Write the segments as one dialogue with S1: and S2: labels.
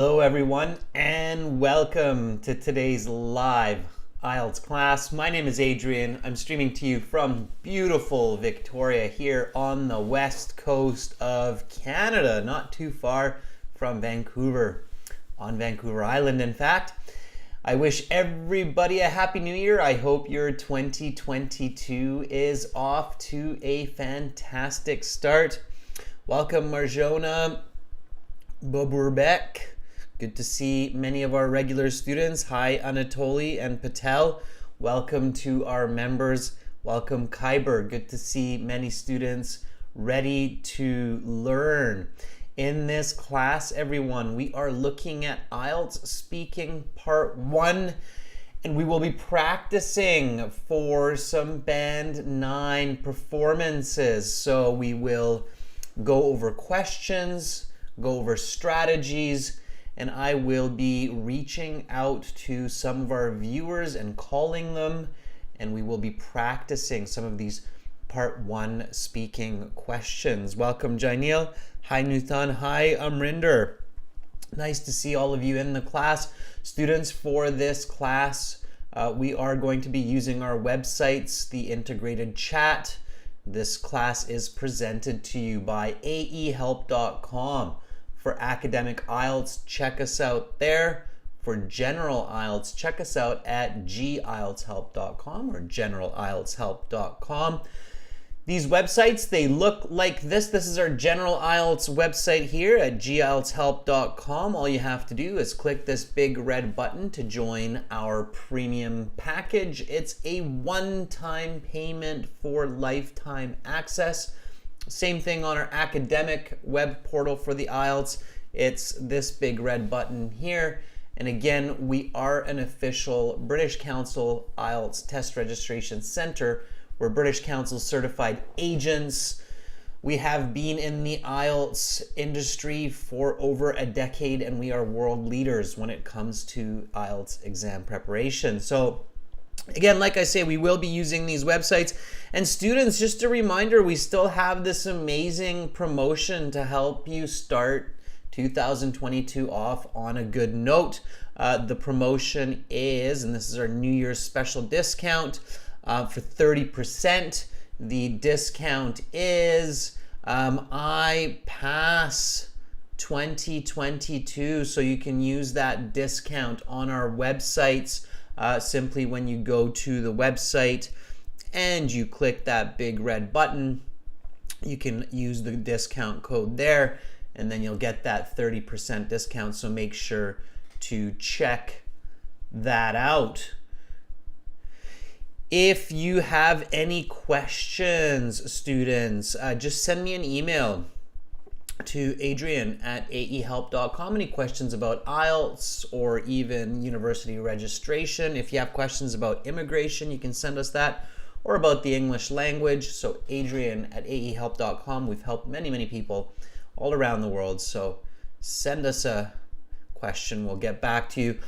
S1: Hello everyone and welcome to today's live IELTS class. My name is Adrian. I'm streaming to you from beautiful Victoria here on the west coast of Canada, not too far from Vancouver, on Vancouver Island in fact. I wish everybody a happy new year. I hope your 2022 is off to a fantastic start. Welcome Marjona Boburbek. Good to see many of our regular students. Hi, Anatoly and Patel. Welcome to our members. Welcome, Khyber. Good to see many students ready to learn. In this class, everyone, we are looking at IELTS Speaking Part 1, and we will be practicing for some Band 9 performances. So we will go over questions, go over strategies, and I will be reaching out to some of our viewers and calling them, and we will be practicing some of these Part 1 speaking questions. Welcome, Jainil. Hi, Nuthan. Hi, Amrinder. Nice to see all of you in the class. Students, for this class, we are going to be using our websites, the integrated chat. This class is presented to you by aehelp.com. For academic IELTS, check us out there. For general IELTS, check us out at gieltshelp.com or generalieltshelp.com. These websites, they look like this. This is our general IELTS website here at gieltshelp.com. All you have to do is click this big red button to join our premium package. It's a one-time payment for lifetime access. Same thing on our academic web portal for the IELTS. It's this big red button here. And again, we are an official British Council IELTS Test Registration Center. We're British Council certified agents. We have been in the IELTS industry for over a decade, and we are world leaders when it comes to IELTS exam preparation. So again, like I say, we will be using these websites. And students, just a reminder, we still have this amazing promotion to help you start 2022 off on a good note. The promotion is, and this is our New Year's special discount for 30%. The discount is iPass 2022. So you can use that discount on our websites. Simply when you go to the website and you click that big red button, you can use the discount code there, and then you'll get that 30% discount. So make sure to check that out. If you have any questions, students, just send me an email to adrian@aehelp.com. Any questions about IELTS or even university registration? If you have questions about immigration, you can send us that, or about the English language. So adrian@aehelp.com. We've helped many people all around the world. So send us a question. We'll get back to you.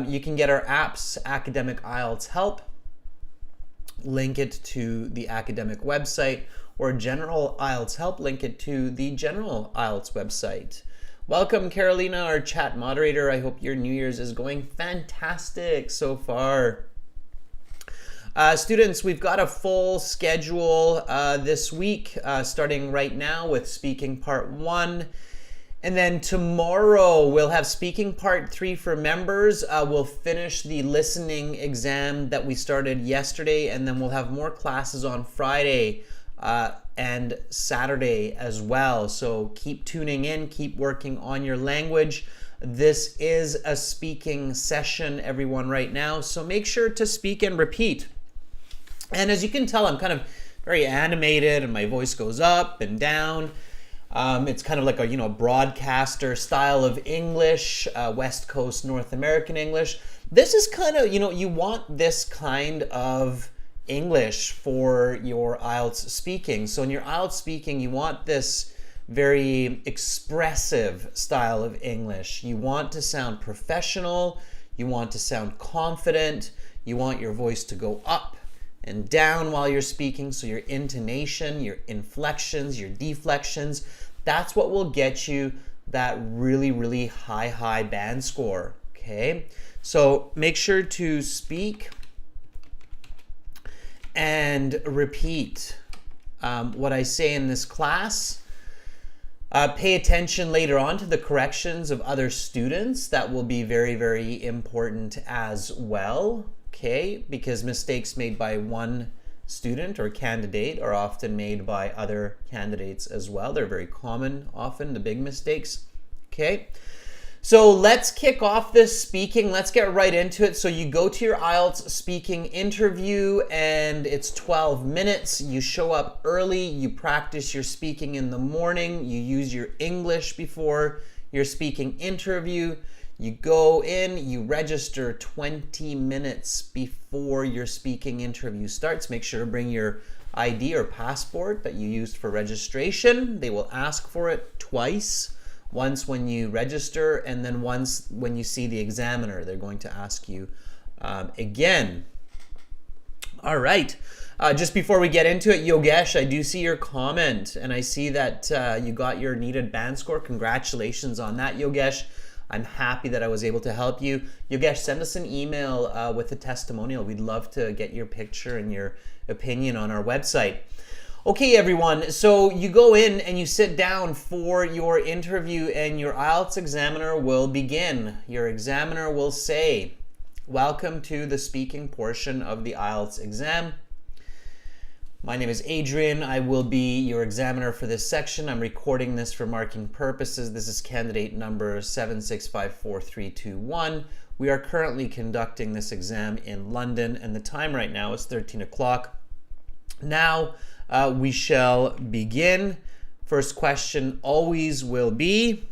S1: You can get our apps, Academic IELTS Help. Link it to the academic website, or General IELTS Help, link it to the General IELTS website. Welcome, Carolina, our chat moderator. I hope your New Year's is going fantastic so far. Students, we've got a full schedule this week, starting right now with Speaking Part 1. And then tomorrow we'll have Speaking Part 3 for members. We'll finish the listening exam that we started yesterday, and then we'll have more classes on Friday and Saturday as well. So keep tuning in, keep working on your language. This is a speaking session, everyone, right now. So make sure to speak and repeat. And as you can tell, I'm kind of very animated and my voice goes up and down. It's kind of like a, broadcaster style of English, West Coast North American English. This is kind of, you want this kind of English for your IELTS speaking. So in your IELTS speaking, you want this very expressive style of English. You want to sound professional. You want to sound confident. You want your voice to go up and down while you're speaking. So your intonation, your inflections, your deflections, that's what will get you that really high band score. Okay, so make sure to speak and repeat what I say in this class. Pay attention later on to the corrections of other students. That will be very important as well, okay? Because mistakes made by one student or candidate are often made by other candidates as well. They're very common, often, the big mistakes, okay? So let's kick off this speaking. Let's get right into it. So you go to your IELTS speaking interview and it's 12 minutes. You show up early. You practice your speaking in the morning. You use your English before your speaking interview. You go in, you register 20 minutes before your speaking interview starts. Make sure to bring your ID or passport that you used for registration. They will ask for it twice. Once when you register, and then once when you see the examiner, they're going to ask you again. All right. Just before we get into it, Yogesh, I do see your comment, and I see that you got your needed band score. Congratulations on that, Yogesh. I'm happy that I was able to help you. Yogesh, send us an email with a testimonial. We'd love to get your picture and your opinion on our website. Okay, everyone, so you go in and you sit down for your interview and your IELTS examiner will begin. Your examiner will say, "Welcome to the speaking portion of the IELTS exam. My name is Adrian. I will be your examiner for this section. I'm recording this for marking purposes. This is candidate number 7654321. We are currently conducting this exam in London, and the time right now is 13 o'clock. Now, we shall begin. First question always will be,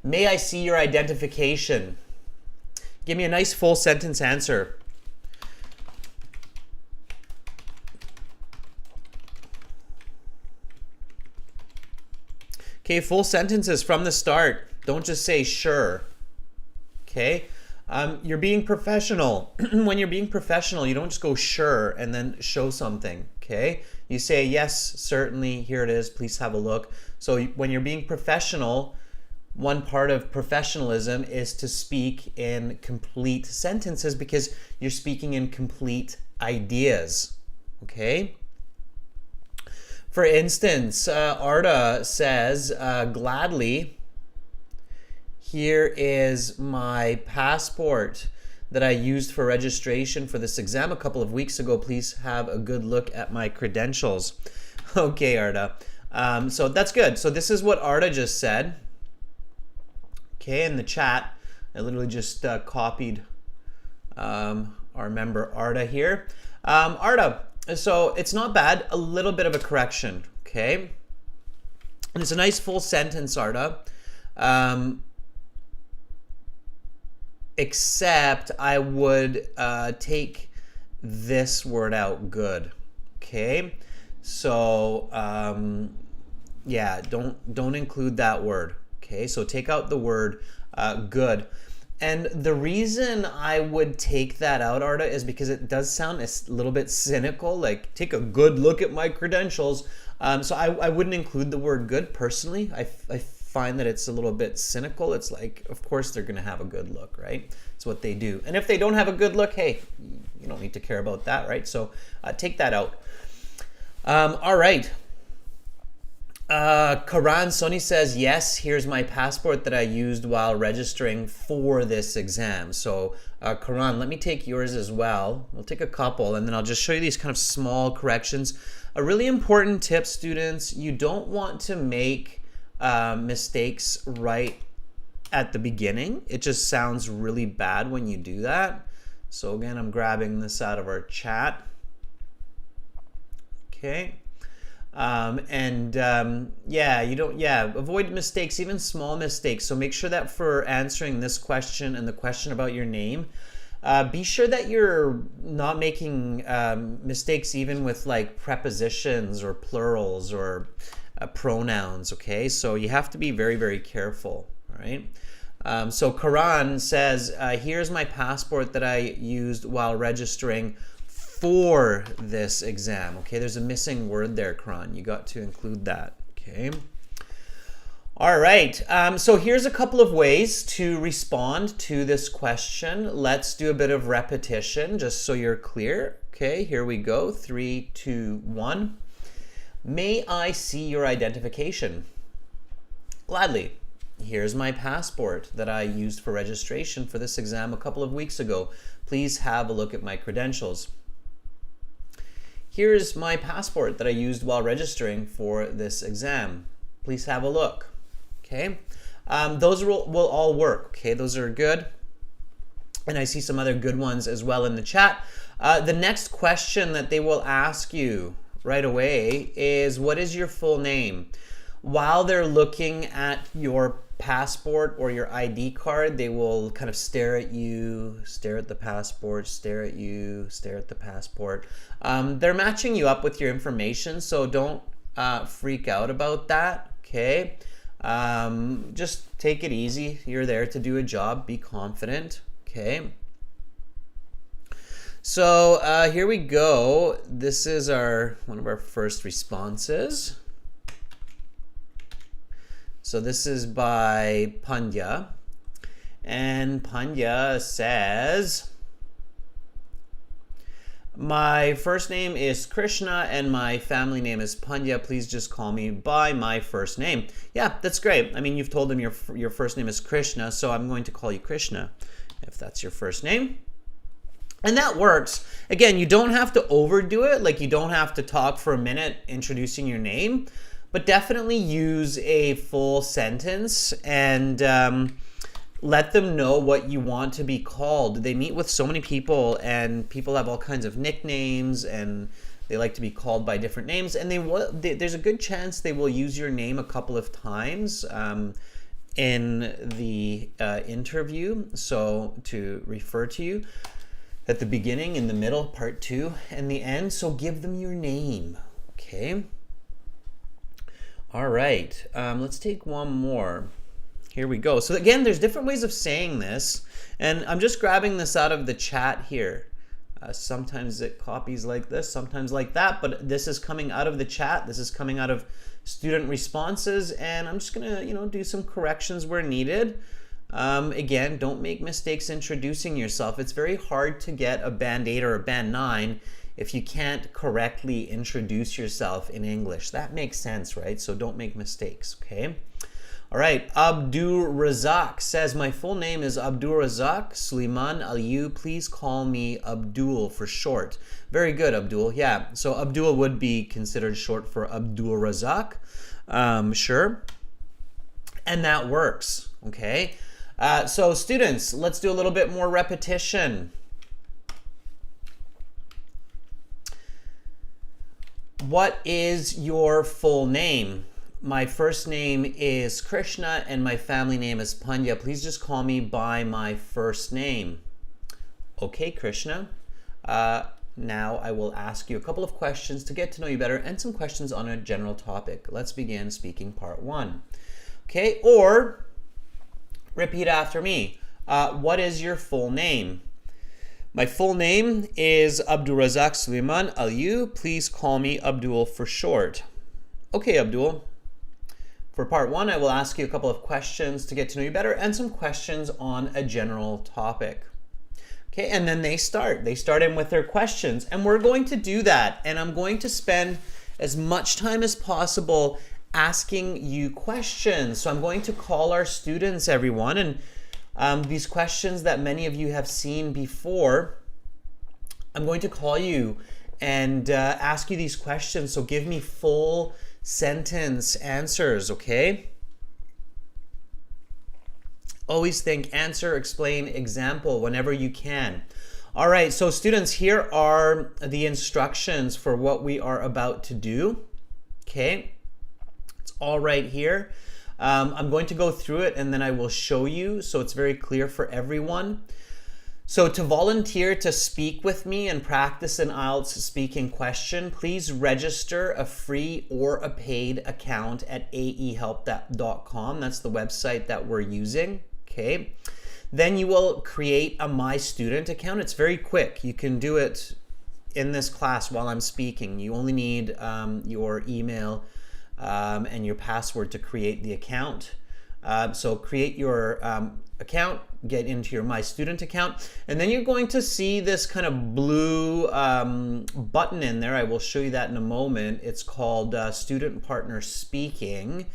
S1: may I see your identification? Give me a nice full sentence answer. Okay, full sentences from the start. Don't just say sure. Okay? You're being professional. When you're being professional, you don't just go sure and then show something, okay? You say, yes, certainly, here it is, please have a look. So when you're being professional, one part of professionalism is to speak in complete sentences because you're speaking in complete ideas, okay? For instance, Arda says, gladly, here is my passport that I used for registration for this exam a couple of weeks ago. Please have a good look at my credentials. Okay, Arda. So that's good. So this is what Arda just said. Okay, in the chat, I literally just copied our member Arda here. Arda, so it's not bad. A little bit of a correction, okay? And it's a nice full sentence, Arda. Except I would take this word out, good. Okay, so yeah, don't include that word. Okay, so take out the word good. And the reason I would take that out, Arda, is because it does sound a little bit cynical. Like, take a good look at my credentials. So I wouldn't include the word good personally. I find that it's a little bit cynical. It's like, of course they're going to have a good look, right? It's what they do. And if they don't have a good look, hey, you don't need to care about that, right? So take that out. All right. Karan Soni says, yes, here's my passport that I used while registering for this exam. So Karan, let me take yours as well. We'll take a couple and then I'll just show you these kind of small corrections. A really important tip, students, you don't want to make mistakes right at the beginning. It just sounds really bad when you do that. So again, I'm grabbing this out of our chat. Okay. Avoid mistakes, even small mistakes. So make sure that for answering this question and the question about your name, be sure that you're not making mistakes even with like prepositions or plurals or pronouns, okay? So you have to be very careful, all right? So Karan says, here's my passport that I used while registering for this exam. Okay, there's a missing word there, Karan. You got to include that, okay? All right, so here's a couple of ways to respond to this question. Let's do a bit of repetition just so you're clear. Okay, here we go. 3, 2, 1. May I see your identification? Gladly. Here's my passport that I used for registration for this exam a couple of weeks ago. Please have a look at my credentials. Here's my passport that I used while registering for this exam. Please have a look. Okay, those will all work. Okay, those are good. And I see some other good ones as well in the chat. The next question that they will ask you right away is, what is your full name? While they're looking at your passport or your ID card, they will kind of stare at you, stare at the passport, stare at you, stare at the passport. They're matching you up with your information, so don't freak out about that, okay? Just take it easy. You're there to do a job. Be confident, okay? So here we go. This is one of our first responses. So this is by Pandya, and Pandya says, my first name is Krishna and my family name is Pandya. Please just call me by my first name. Yeah, that's great. I mean, you've told them your first name is Krishna, so I'm going to call you Krishna if that's your first name. And that works. Again, you don't have to overdo it. Like, you don't have to talk for a minute introducing your name, but definitely use a full sentence and let them know what you want to be called. They meet with so many people, and people have all kinds of nicknames, and they like to be called by different names, and there's a good chance they will use your name a couple of times in the interview, so to refer to you at the beginning, in the middle, part 2, and the end. So give them your name, okay? All right, let's take one more. Here we go. So again, there's different ways of saying this, and I'm just grabbing this out of the chat here. Sometimes it copies like this, sometimes like that, but this is coming out of the chat. This is coming out of student responses, and I'm just gonna, do some corrections where needed. Again, don't make mistakes introducing yourself. It's very hard to get a band 8 or a band 9 if you can't correctly introduce yourself in English. That makes sense, right? So don't make mistakes, okay? All right, Abdur Razak says, my full name is Abdur Razak Suleiman Aliyu. Please call me Abdul for short. Very good, Abdul. Yeah, so Abdul would be considered short for Abdur Razak. Sure. And that works, okay? So students, let's do a little bit more repetition. What is your full name? My first name is Krishna and my family name is Pandya. Please just call me by my first name. Okay, Krishna. Now I will ask you a couple of questions to get to know you better and some questions on a general topic. Let's begin speaking part 1. Okay, or repeat after me. What is your full name? My full name is Abdulrazak Suleiman Aliyu. Please call me Abdul for short. Okay, Abdul. For part 1, I will ask you a couple of questions to get to know you better and some questions on a general topic. Okay, and then they start in with their questions, and we're going to do that, and I'm going to spend as much time as possible asking you questions. So I'm going to call our students, everyone, and these questions that many of you have seen before, I'm going to call you and ask you these questions. So give me full sentence answers, okay? Always think answer, explain, example whenever you can. All right, so students, here are the instructions for what we are about to do, okay? It's all right here. I'm going to go through it and then I will show you so it's very clear for everyone. So to volunteer to speak with me and practice an IELTS speaking question, please register a free or a paid account at aehelp.com. That's the website that we're using, okay? Then you will create a My Student account. It's very quick. You can do it in this class while I'm speaking. You only need your email and your password to create the account. So create your account, get into your My Student account, and then you're going to see this kind of blue button in there. I will show you that in a moment. It's called Student Partner Speaking.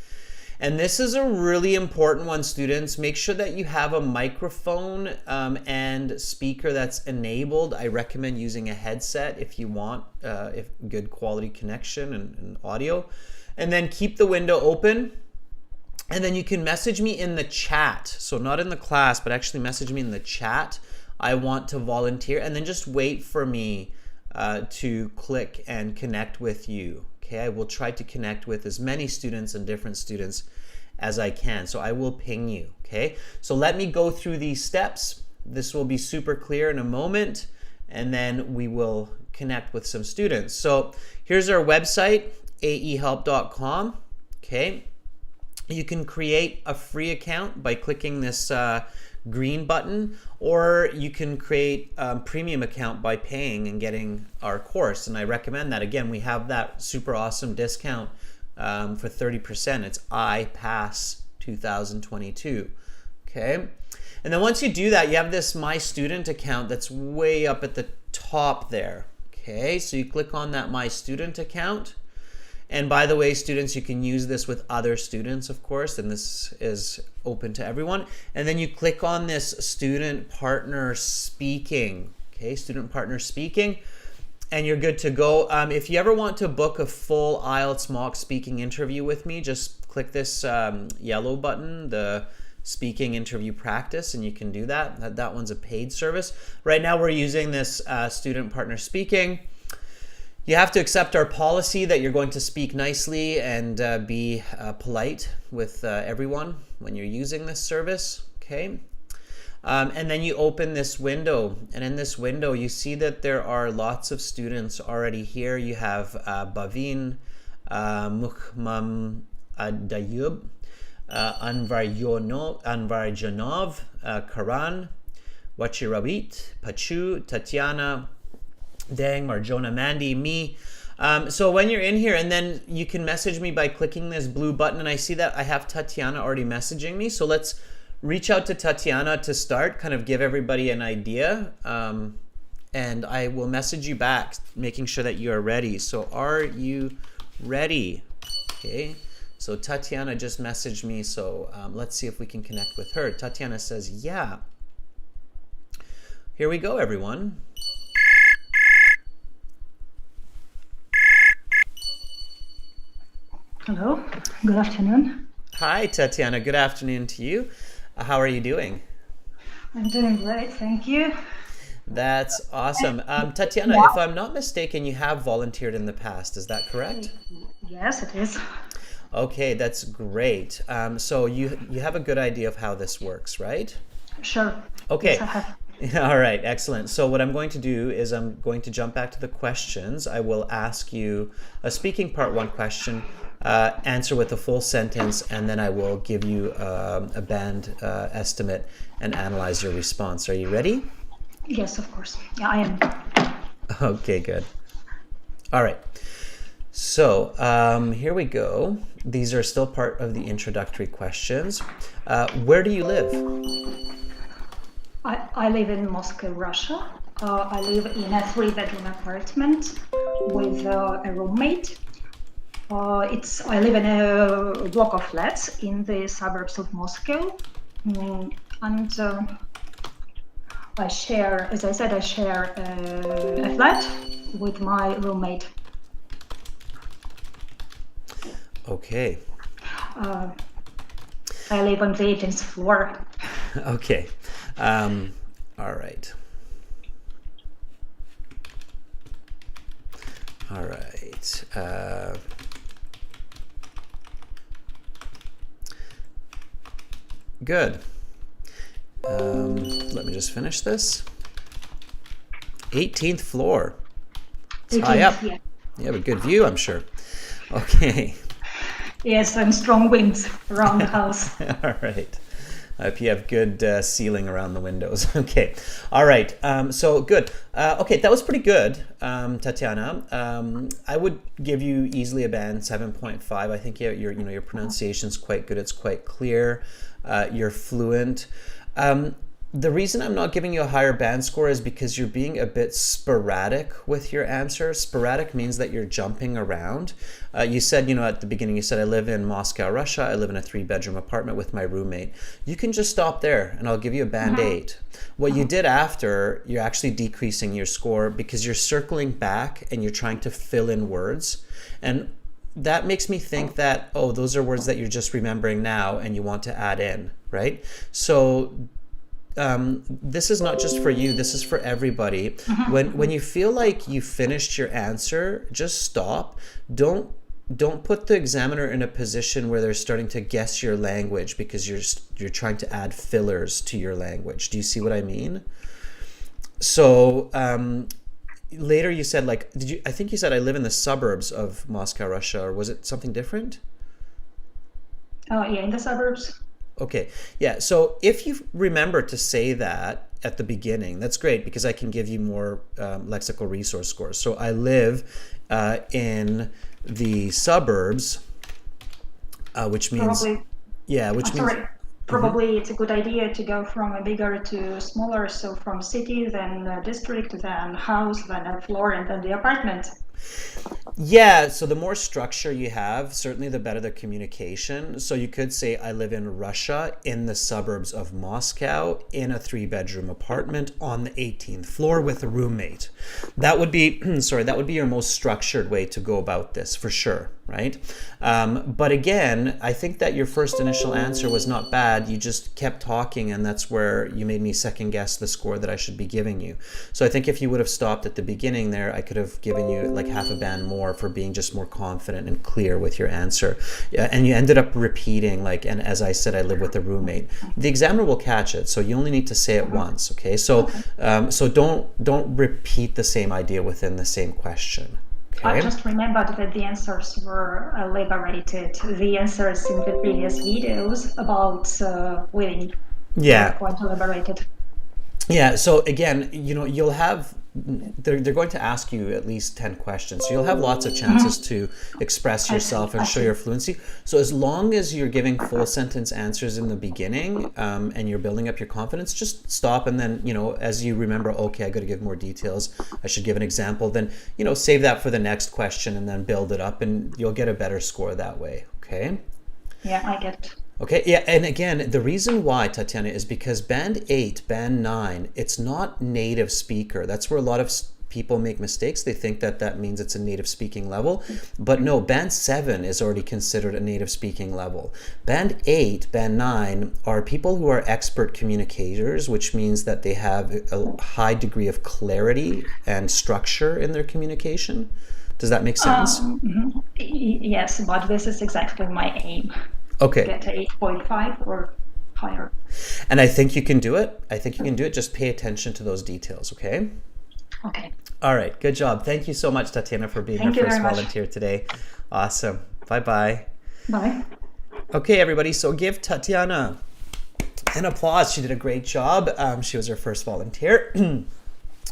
S1: And this is a really important one, students. Make sure that you have a microphone and speaker that's enabled. I recommend using a headset if you want if good quality connection and audio. And then keep the window open. And then you can message me in the chat. So not in the class, but actually message me in the chat. I want to volunteer. And then just wait for me to click and connect with you. Okay, I will try to connect with as many students and different students as I can. So I will ping you, okay? So let me go through these steps. This will be super clear in a moment, and then we will connect with some students. So here's our website, aehelp.com, okay? You can create a free account by clicking this green button, or you can create a premium account by paying and getting our course. And I recommend that. Again, we have that super awesome discount for 30%. It's iPass 2022. Okay. And then once you do that, you have this My Student account that's way up at the top there. Okay. So you click on that My Student account. And by the way, students, you can use this with other students, of course, and this is open to everyone. And then you click on this Student Partner Speaking, okay, Student Partner Speaking, and you're good to go. If you ever want to book a full IELTS mock speaking interview with me, just click this yellow button, the speaking interview practice, and you can do that. That one's a paid service. Right now we're using this Student Partner Speaking. You have to accept our policy that you're going to speak nicely and be polite with everyone when you're using this service, okay? And then you open this window, and in this window you see that there are lots of students already here. You have Bavin, Mukhmam Dayub, Anvarjanov, Karan, Wachirawit, Pachu, Tatiana, Dang, Marjona, Mandy, me. So when you're in here, and then you can message me by clicking this blue button, and I see that I have Tatiana already messaging me. So let's reach out to Tatiana to start, kind of give everybody an idea. And I will message you back, making sure that you are ready. So are you ready? Okay. So Tatiana just messaged me. So let's see if we can connect with her. Tatiana says, yeah. Here we go, everyone.
S2: Hello, good afternoon.
S1: Hi, Tatiana. Good afternoon to you. How are you doing?
S2: I'm doing great, thank you.
S1: That's awesome. Tatiana, if I'm not mistaken, you have volunteered in the past. Is that correct?
S2: Yes, it is.
S1: Okay, that's great. So you have a good idea of how this works, right?
S2: Sure.
S1: Okay.
S2: Yes, I have.
S1: All right, excellent. So what I'm going to do is I'm going to jump back to the questions. I will ask you a speaking part one question, answer with a full sentence, and then I will give you a band estimate and analyze your response. Are you ready?
S2: Yes, of course. Yeah, I am.
S1: Okay, good. All right. So here we go. These are still part of the introductory questions. Where do you live?
S2: I live in Moscow, Russia. I live in a 3-bedroom apartment with a roommate. I live in a block of flats in the suburbs of Moscow, and I share, as I said, a flat with my roommate.
S1: Okay.
S2: I live on the 18th floor.
S1: Okay. All right. All right. Good. Let me just finish this. 18th floor. It's high up.
S2: Yeah.
S1: You have a good view, I'm sure. Okay.
S2: Yes, and strong winds around the house.
S1: All right. I hope you have good ceiling around the windows. Okay. All right. So good. Okay, that was pretty good, Tatiana. I would give you easily a band 7.5. I think your pronunciation is quite good. It's quite clear. You're fluent. The reason I'm not giving you a higher band score is because you're being a bit sporadic with your answer. Sporadic means that you're jumping around. You said, at the beginning, you said, I live in Moscow, Russia. I live in a 3-bedroom apartment with my roommate. You can just stop there and I'll give you a band 8. What you did after, you're actually decreasing your score because you're circling back and you're trying to fill in words. And that makes me think that, those are words that you're just remembering now and you want to add in, right? So this is not just for you, this is for everybody. When you feel like you finished your answer, just stop. Don't put the examiner in a position where they're starting to guess your language because you're trying to add fillers to your language. Do you see what I mean? So later you said, I think you said I live in the suburbs of Moscow, Russia, or was it something different?
S2: Yeah, in the suburbs.
S1: Okay, yeah, so if you remember to say that at the beginning, that's great because I can give you more lexical resource scores. So I live in the suburbs, which means...
S2: Probably it's a good idea to go from a bigger to smaller, so from city, then district, then house, then a floor, and then the apartment.
S1: Yeah, so the more structure you have, certainly the better the communication. So you could say, I live in Russia, in the suburbs of Moscow, in a 3-bedroom apartment on the 18th floor with a roommate. That would be, that would be your most structured way to go about this, for sure, right? But again, I think that your first initial answer was not bad. You just kept talking, and that's where you made me second guess the score that I should be giving you. So I think if you would have stopped at the beginning there, I could have given you half a band more for being just more confident and clear with your answer. And you ended up repeating and as I said, I live with a roommate. The examiner will catch it, so you only need to say it once, okay? So so don't repeat the same idea within the same question. Okay.
S2: I just remembered that the answers were elaborated. The answers in the previous videos about living were quite elaborated.
S1: Yeah, so again, you'll have, they're going to ask you at least 10 questions. So you'll have lots of chances to express yourself and show your fluency. So as long as you're giving full sentence answers in the beginning and you're building up your confidence, just stop. And then, as you remember, okay, I got to give more details. I should give an example. Then, save that for the next question and then build it up and you'll get a better score that way. Okay?
S2: Yeah, I get it.
S1: Okay, yeah, and again, the reason why, Tatiana, is because band 8, band 9, it's not native speaker. That's where a lot of people make mistakes. They think that that means it's a native speaking level. But no, band 7 is already considered a native speaking level. Band 8, band 9 are people who are expert communicators, which means that they have a high degree of clarity and structure in their communication. Does that make sense?
S2: Yes, but this is exactly my aim.
S1: Okay.
S2: Get 8.5 or higher.
S1: And I think you can do it. Just pay attention to those details, okay?
S2: Okay.
S1: All right. Good job. Thank you so much, Tatiana, for being our first volunteer today. Awesome. Bye-bye.
S2: Bye.
S1: Okay, everybody. So give Tatiana an applause. She did a great job. She was our first volunteer. And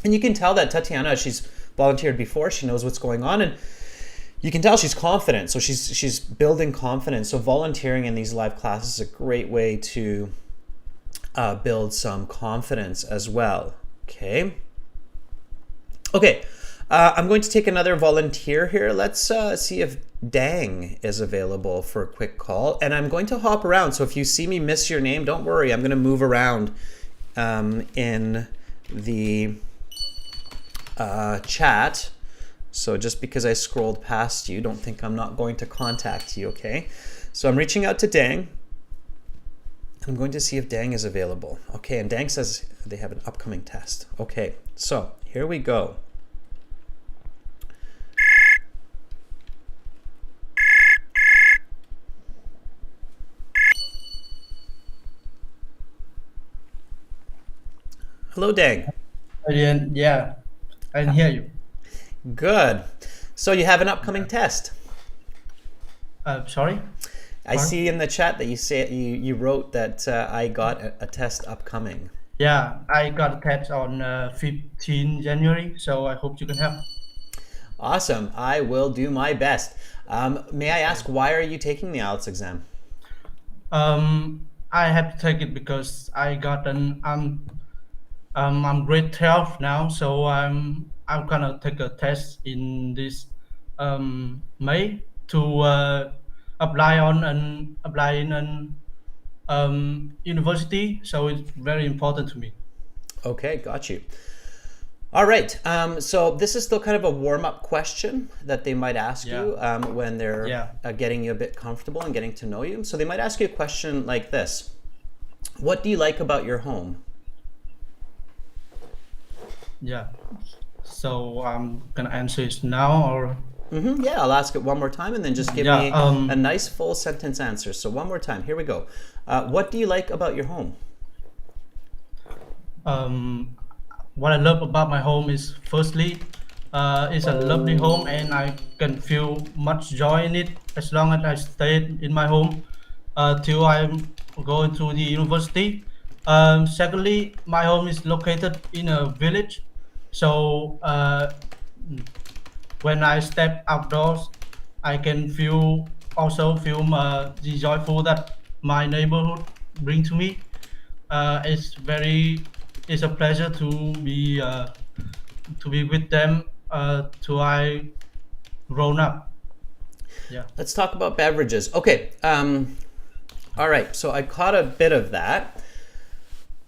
S1: you can tell that Tatiana, she's volunteered before. She knows what's going on. And you can tell she's confident, so she's building confidence. So volunteering in these live classes is a great way to build some confidence as well. Okay. I'm going to take another volunteer here. Let's see if Dang is available for a quick call. And I'm going to hop around, so if you see me miss your name, don't worry. I'm going to move around in the chat. So just because I scrolled past you, don't think I'm not going to contact you, okay? So I'm reaching out to Dang. I'm going to see if Dang is available. Okay, and Dang says they have an upcoming test. Okay, so here we go. Hello, Dang.
S3: Yeah, I can hear you.
S1: Good. So you have an upcoming test.
S3: Sorry?
S1: I see in the chat that you wrote that I got a test upcoming.
S3: Yeah, I got a test on 15 January, so I hope you can help.
S1: Awesome. I will do my best. May I ask, why are you taking the IELTS exam?
S3: I have to take it because I got I'm grade 12 now, so I'm gonna take a test in this May to apply in an university. So it's very important to me.
S1: Okay, got you. All right. So this is still kind of a warm-up question that they might ask you when they're getting you a bit comfortable and getting to know you. So they might ask you a question like this: what do you like about your home?
S3: Yeah. So I'm gonna answer it now, or
S1: Yeah, I'll ask it one more time and then just give me a nice full sentence answer. So one more time. Here we go. What do you like about your home?
S3: what I love about my home is firstly, it's a lovely home and I can feel much joy in it as long as I stay in my home till I'm going to the university. Secondly, my home is located in a village, so when I step outdoors, I can also feel the joyful that my neighborhood bring to me. It's a pleasure to be with them till I grown up. Yeah.
S1: Let's talk about beverages. Okay. All right. So I caught a bit of that.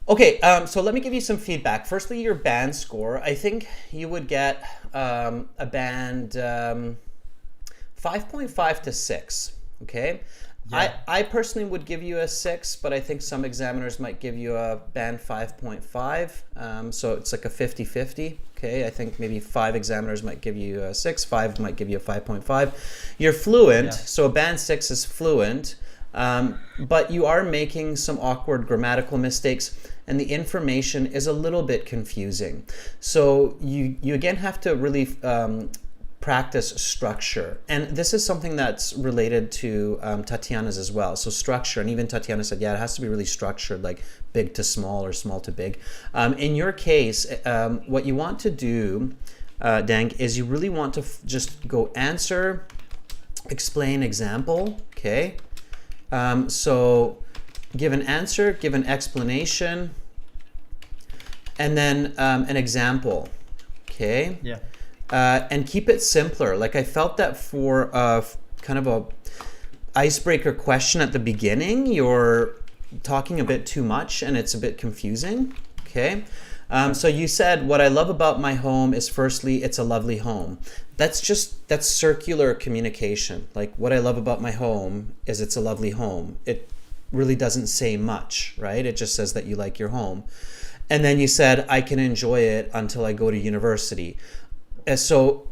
S1: Okay. So let me give you some feedback. Firstly, your band score. I think you would get a band 5.5 to 6. Okay.
S3: Yeah.
S1: I personally would give you a 6, but I think some examiners might give you a band 5.5. So it's like a 50-50. Okay, I think maybe 5 examiners might give you a 6, 5 might give you a 5.5. You're fluent, so a band 6 is fluent, but you are making some awkward grammatical mistakes, and the information is a little bit confusing. So you again have to really practice structure, and this is something that's related to Tatiana's as well. So structure, and even Tatiana said, yeah, it has to be really structured, like big to small or small to big. In your case, what you want to do, Dang, is you really want to just go answer, explain, example. Okay, so give an answer, give an explanation, and then an example. Okay.
S3: Yeah.
S1: And keep it simpler. Like I felt that for kind of a icebreaker question at the beginning, you're talking a bit too much and it's a bit confusing. Okay. So you said, what I love about my home is firstly, it's a lovely home. That's circular communication. Like what I love about my home is it's a lovely home. It really doesn't say much, right? It just says that you like your home. And then you said, I can enjoy it until I go to university. So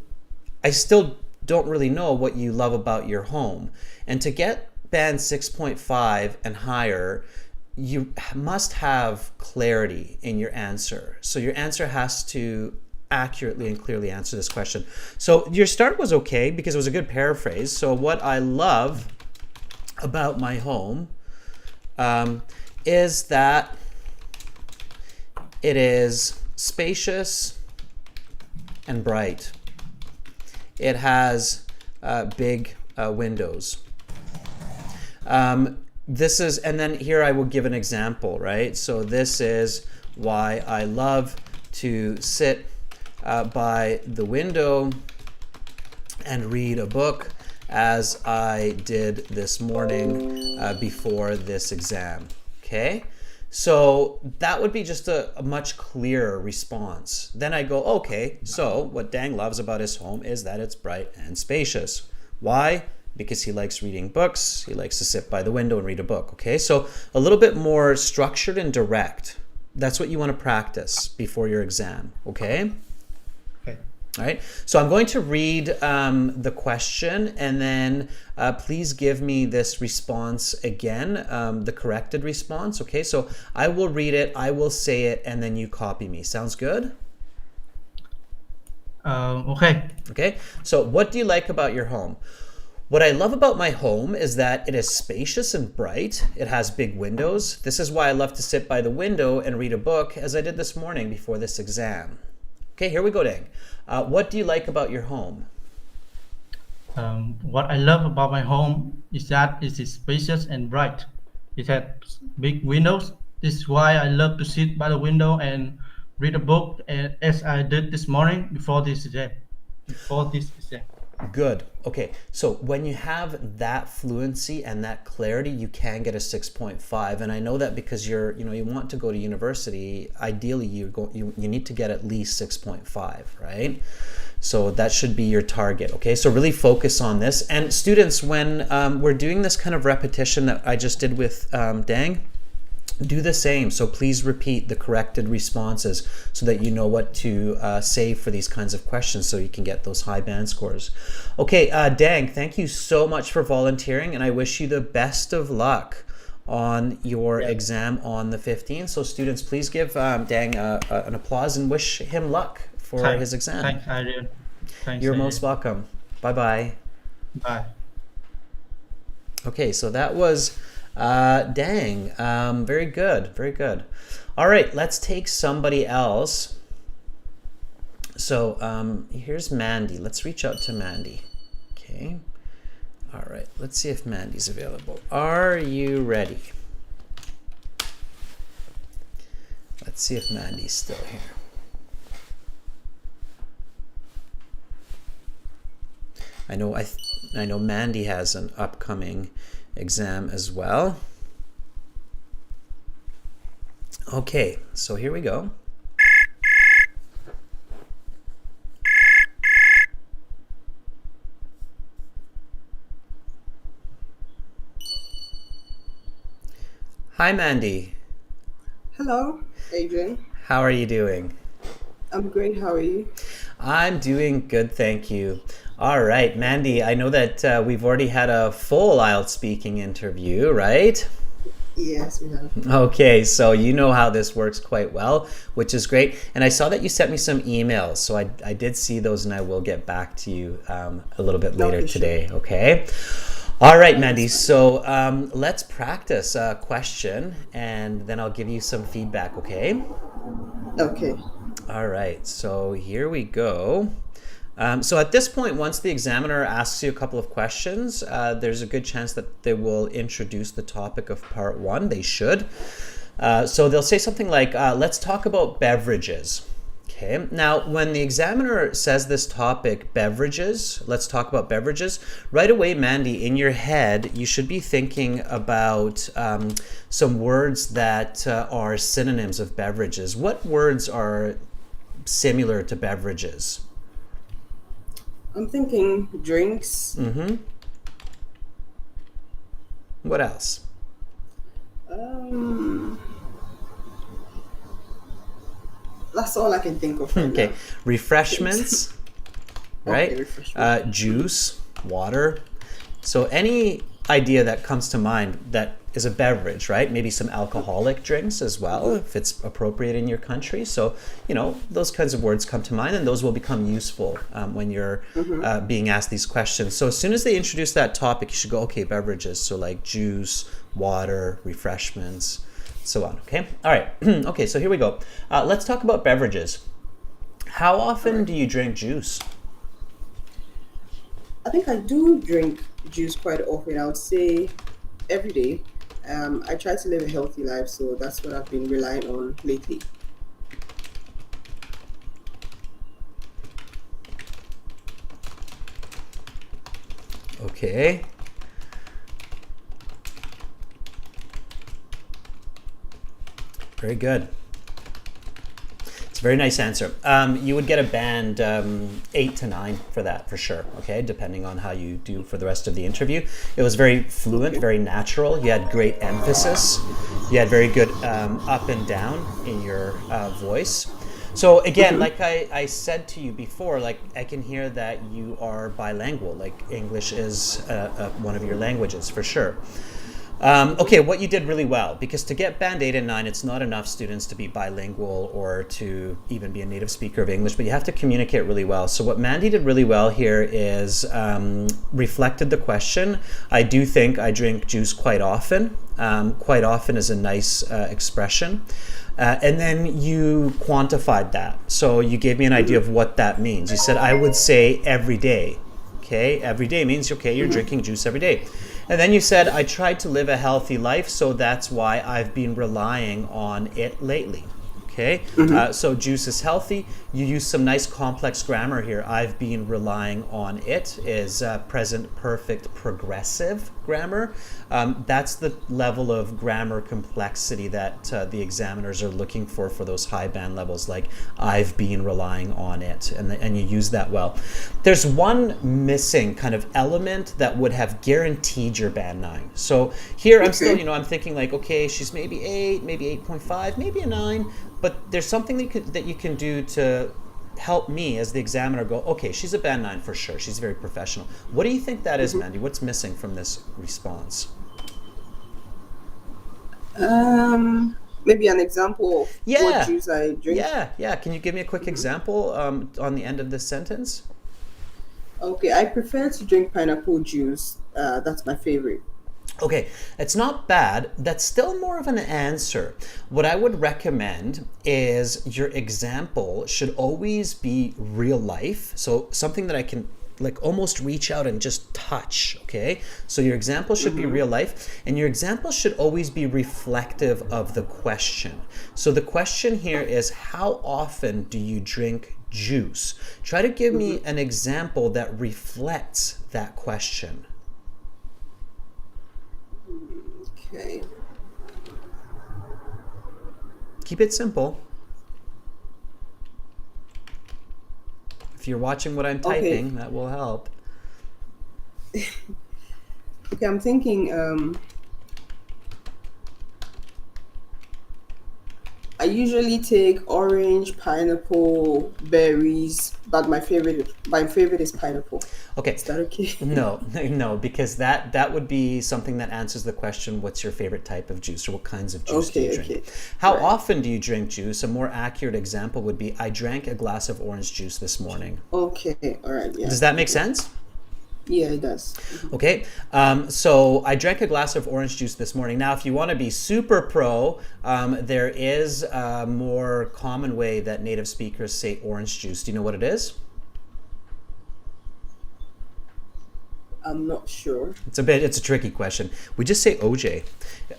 S1: I still don't really know what you love about your home. And to get band 6.5 and higher, you must have clarity in your answer. So your answer has to accurately and clearly answer this question. So your start was okay because it was a good paraphrase. So what I love about my home is that it is spacious and bright. It has big windows. This is, and then here I will give an example, right? So this is why I love to sit by the window and read a book, as I did this morning before this exam. Okay? So that would be just a much clearer response. Then I go, okay, so what Dang loves about his home is that it's bright and spacious. Why? Because he likes reading books. He likes to sit by the window and read a book. Okay, so a little bit more structured and direct. That's what you want to practice before your exam. Okay?
S3: Okay.
S1: All right, so I'm going to read the question, and then please give me this response again, the corrected response. Okay, so I will read it, I will say it, and then you copy me. Sounds good?
S3: Okay.
S1: Okay, so what do you like about your home? What I love about my home is that it is spacious and bright. It has big windows. This is why I love to sit by the window and read a book, as I did this morning before this exam. Okay, here we go, Dang. What do you like about your home?
S3: What I love about my home is that it is spacious and bright. It has big windows. This is why I love to sit by the window and read a book, as I did this morning before this exam.
S1: Good. Okay, so when you have that fluency and that clarity, you can get a 6.5. And I know that because you want to go to university, ideally you need to get at least 6.5, right? So that should be your target. Okay, so really focus on this. And students, when we're doing this kind of repetition that I just did with Dang, do the same. So please repeat the corrected responses so that you know what to say for these kinds of questions so you can get those high band scores. Okay, Dang, thank you so much for volunteering, and I wish you the best of luck on your exam on the 15th. So students, please give Dang an applause and wish him luck for his exam.
S3: Thanks, Adrian. Thanks,
S1: You're
S3: Adrian.
S1: most welcome. Bye-bye.
S3: Bye.
S1: Okay, so that was Dang. Very good, very good. All right, let's take somebody else. So here's Mandy. Let's reach out to Mandy. Okay. All right, let's see if Mandy's available. Are you ready? Let's see if Mandy's still here. I know Mandy has an upcoming exam as well. Okay, so here we go. Hi, Mandy.
S4: Hello, Adrian.
S1: How are you doing?
S4: I'm great. How are you?
S1: I'm doing good, thank you. All right, Mandy, I know that we've already had a full IELTS speaking interview, right?
S4: Yes, we have.
S1: Okay, so you know how this works quite well, which is great. And I saw that you sent me some emails, so I did see those, and I will get back to you a little bit later
S4: Okay,
S1: today, okay? All right, Mandy, so let's practice a question, and then I'll give you some feedback, okay?
S4: Okay.
S1: All right, so here we go. So at this point, once the examiner asks you a couple of questions, there's a good chance that they will introduce the topic of part one. They should. So they'll say something like, let's talk about beverages. Okay. Now, when the examiner says this topic, beverages, let's talk about beverages, right away, Mandy, in your head, you should be thinking about some words that are synonyms of beverages. What words are similar to beverages?
S4: I'm thinking drinks.
S1: Mm-hmm. What else?
S4: That's all I can think of right
S1: Okay.
S4: now.
S1: Refreshments, right?
S4: Okay, refreshment.
S1: Juice, water. So any idea that comes to mind that is a beverage, right? Maybe some alcoholic drinks as well, if it's appropriate in your country. So, those kinds of words come to mind, and those will become useful when you're being asked these questions. So as soon as they introduce that topic, you should go, okay, beverages. So like juice, water, refreshments, so on, okay? All right, okay, so here we go. Let's talk about beverages. How often do you drink juice?
S4: I think I do drink juice quite often. I would say every day. I try to live a healthy life, so that's what I've been relying on lately.
S1: Okay. Very good. It's a very nice answer. You would get a band 8 to 9 for that, for sure, okay, depending on how you do for the rest of the interview. It was very fluent, very natural. You had great emphasis. You had very good up and down in your voice. So again, like I said to you before, like I can hear that you are bilingual, like English is one of your languages, for sure. Okay, what you did really well, because to get band 8 and 9, it's not enough students to be bilingual or to even be a native speaker of English, but you have to communicate really well. So what Mandy did really well here is reflected the question. I do think I drink juice quite often. Quite often is a nice expression. And then you quantified that. So you gave me an idea of what that means. You said, I would say every day. Okay, every day means, okay, you're drinking juice every day. And then you said, I tried to live a healthy life, so that's why I've been relying on it lately. Okay, so juice is healthy. You use some nice complex grammar here. I've been relying on it is present perfect progressive grammar. That's the level of grammar complexity that the examiners are looking for those high band levels, like I've been relying on it, and you use that well. There's one missing kind of element that would have guaranteed your band 9. So here I'm still, I'm thinking like, okay, she's maybe 8, maybe 8.5, maybe a 9, but there's something that you can do to help me as the examiner go, okay, she's a band 9 for sure. She's very professional. What do you think that is, Mandy? What's missing from this response?
S4: Maybe an example of what juice I drink.
S1: Yeah. Can you give me a quick example on the end of this sentence?
S4: Okay, I prefer to drink pineapple juice. That's my favorite.
S1: Okay, it's not bad. That's still more of an answer. What I would recommend is your example should always be real life. So something that I can like almost reach out and just touch, okay? So your example should be real life, and your example should always be reflective of the question. So the question here is, how often do you drink juice? Try to give me an example that reflects that question.
S4: Okay.
S1: Keep it simple. If you're watching what I'm typing, that will help.
S4: Okay, I'm thinking I usually take orange, pineapple, berries, but my favorite is pineapple.
S1: Okay.
S4: Is that okay?
S1: No, because that would be something that answers the question, what's your favorite type of juice, or what kinds of juice do you drink?
S4: Okay.
S1: How often do you drink juice? A more accurate example would be, I drank a glass of orange juice this morning.
S4: Okay, all right, yeah.
S1: Does that make sense?
S4: Yeah, it does.
S1: Okay, so I drank a glass of orange juice this morning. Now, if you want to be super pro, there is a more common way that native speakers say orange juice. Do you know what it is?
S4: I'm not sure.
S1: It's a tricky question. We just say OJ.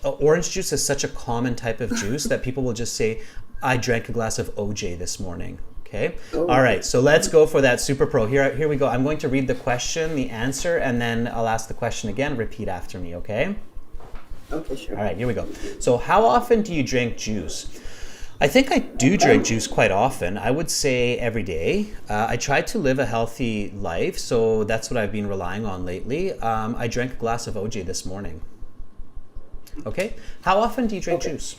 S1: Orange juice is such a common type of juice that people will just say, I drank a glass of OJ this morning. Okay. All right. So let's go for that super pro. Here we go. I'm going to read the question, the answer, and then I'll ask the question again. Repeat after me. Okay.
S4: Okay, sure.
S1: All right. Here we go. So how often do you drink juice? I think I do drink juice quite often. I would say every day. I try to live a healthy life, so that's what I've been relying on lately. I drank a glass of OJ this morning. Okay. How often do you drink juice?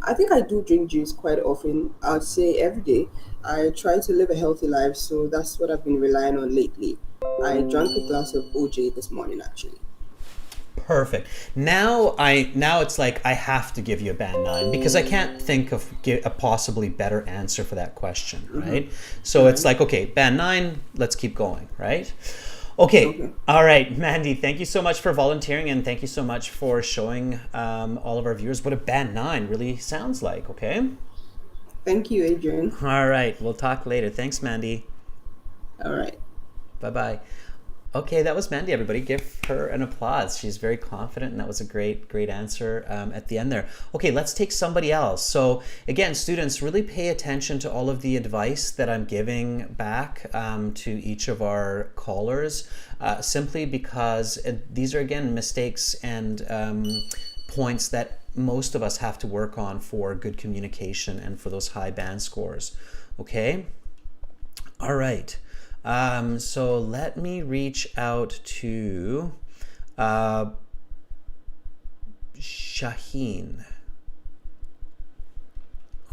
S4: I think I do drink juice quite often. I'd say every day. I try to live a healthy life, so that's what I've been relying on lately. I drank a glass of OJ this morning, actually.
S1: Perfect. Now it's like I have to give you a band 9 because I can't think of a possibly better answer for that question, right? So it's like, okay, band 9, let's keep going, right? Okay. All right, Mandy, thank you so much for volunteering, and thank you so much for showing all of our viewers what a band 9 really sounds like, okay?
S4: Thank you, Adrian.
S1: All right, we'll talk later. Thanks, Mandy.
S4: All right.
S1: Bye-bye. Okay, that was Mandy, everybody. Give her an applause. She's very confident, and that was a great answer at the end there. Okay, let's take somebody else. So again, students, really pay attention to all of the advice that I'm giving back to each of our callers, simply because these are, again, mistakes and points that most of us have to work on for good communication and for those high band scores. Okay? All right. So let me reach out to Shaheen.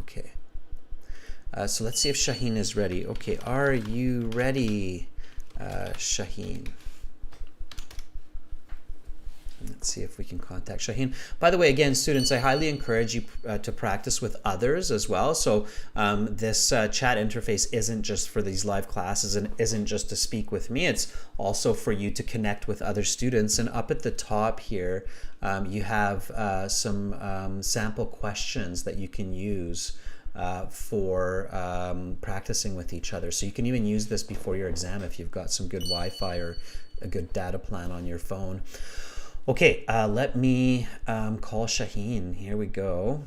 S1: Okay. So let's see if Shaheen is ready. Okay, are you ready, Shaheen? Let's Let's see if we can contact Shaheen. By the way, again, students, I highly encourage you to practice with others as well. So this chat interface isn't just for these live classes and isn't just to speak with me. It's also for you to connect with other students. And up at the top here, you have some sample questions that you can use for practicing with each other. So you can even use this before your exam if you've got some good Wi-Fi or a good data plan on your phone. Okay, let me call Shaheen. Here we go.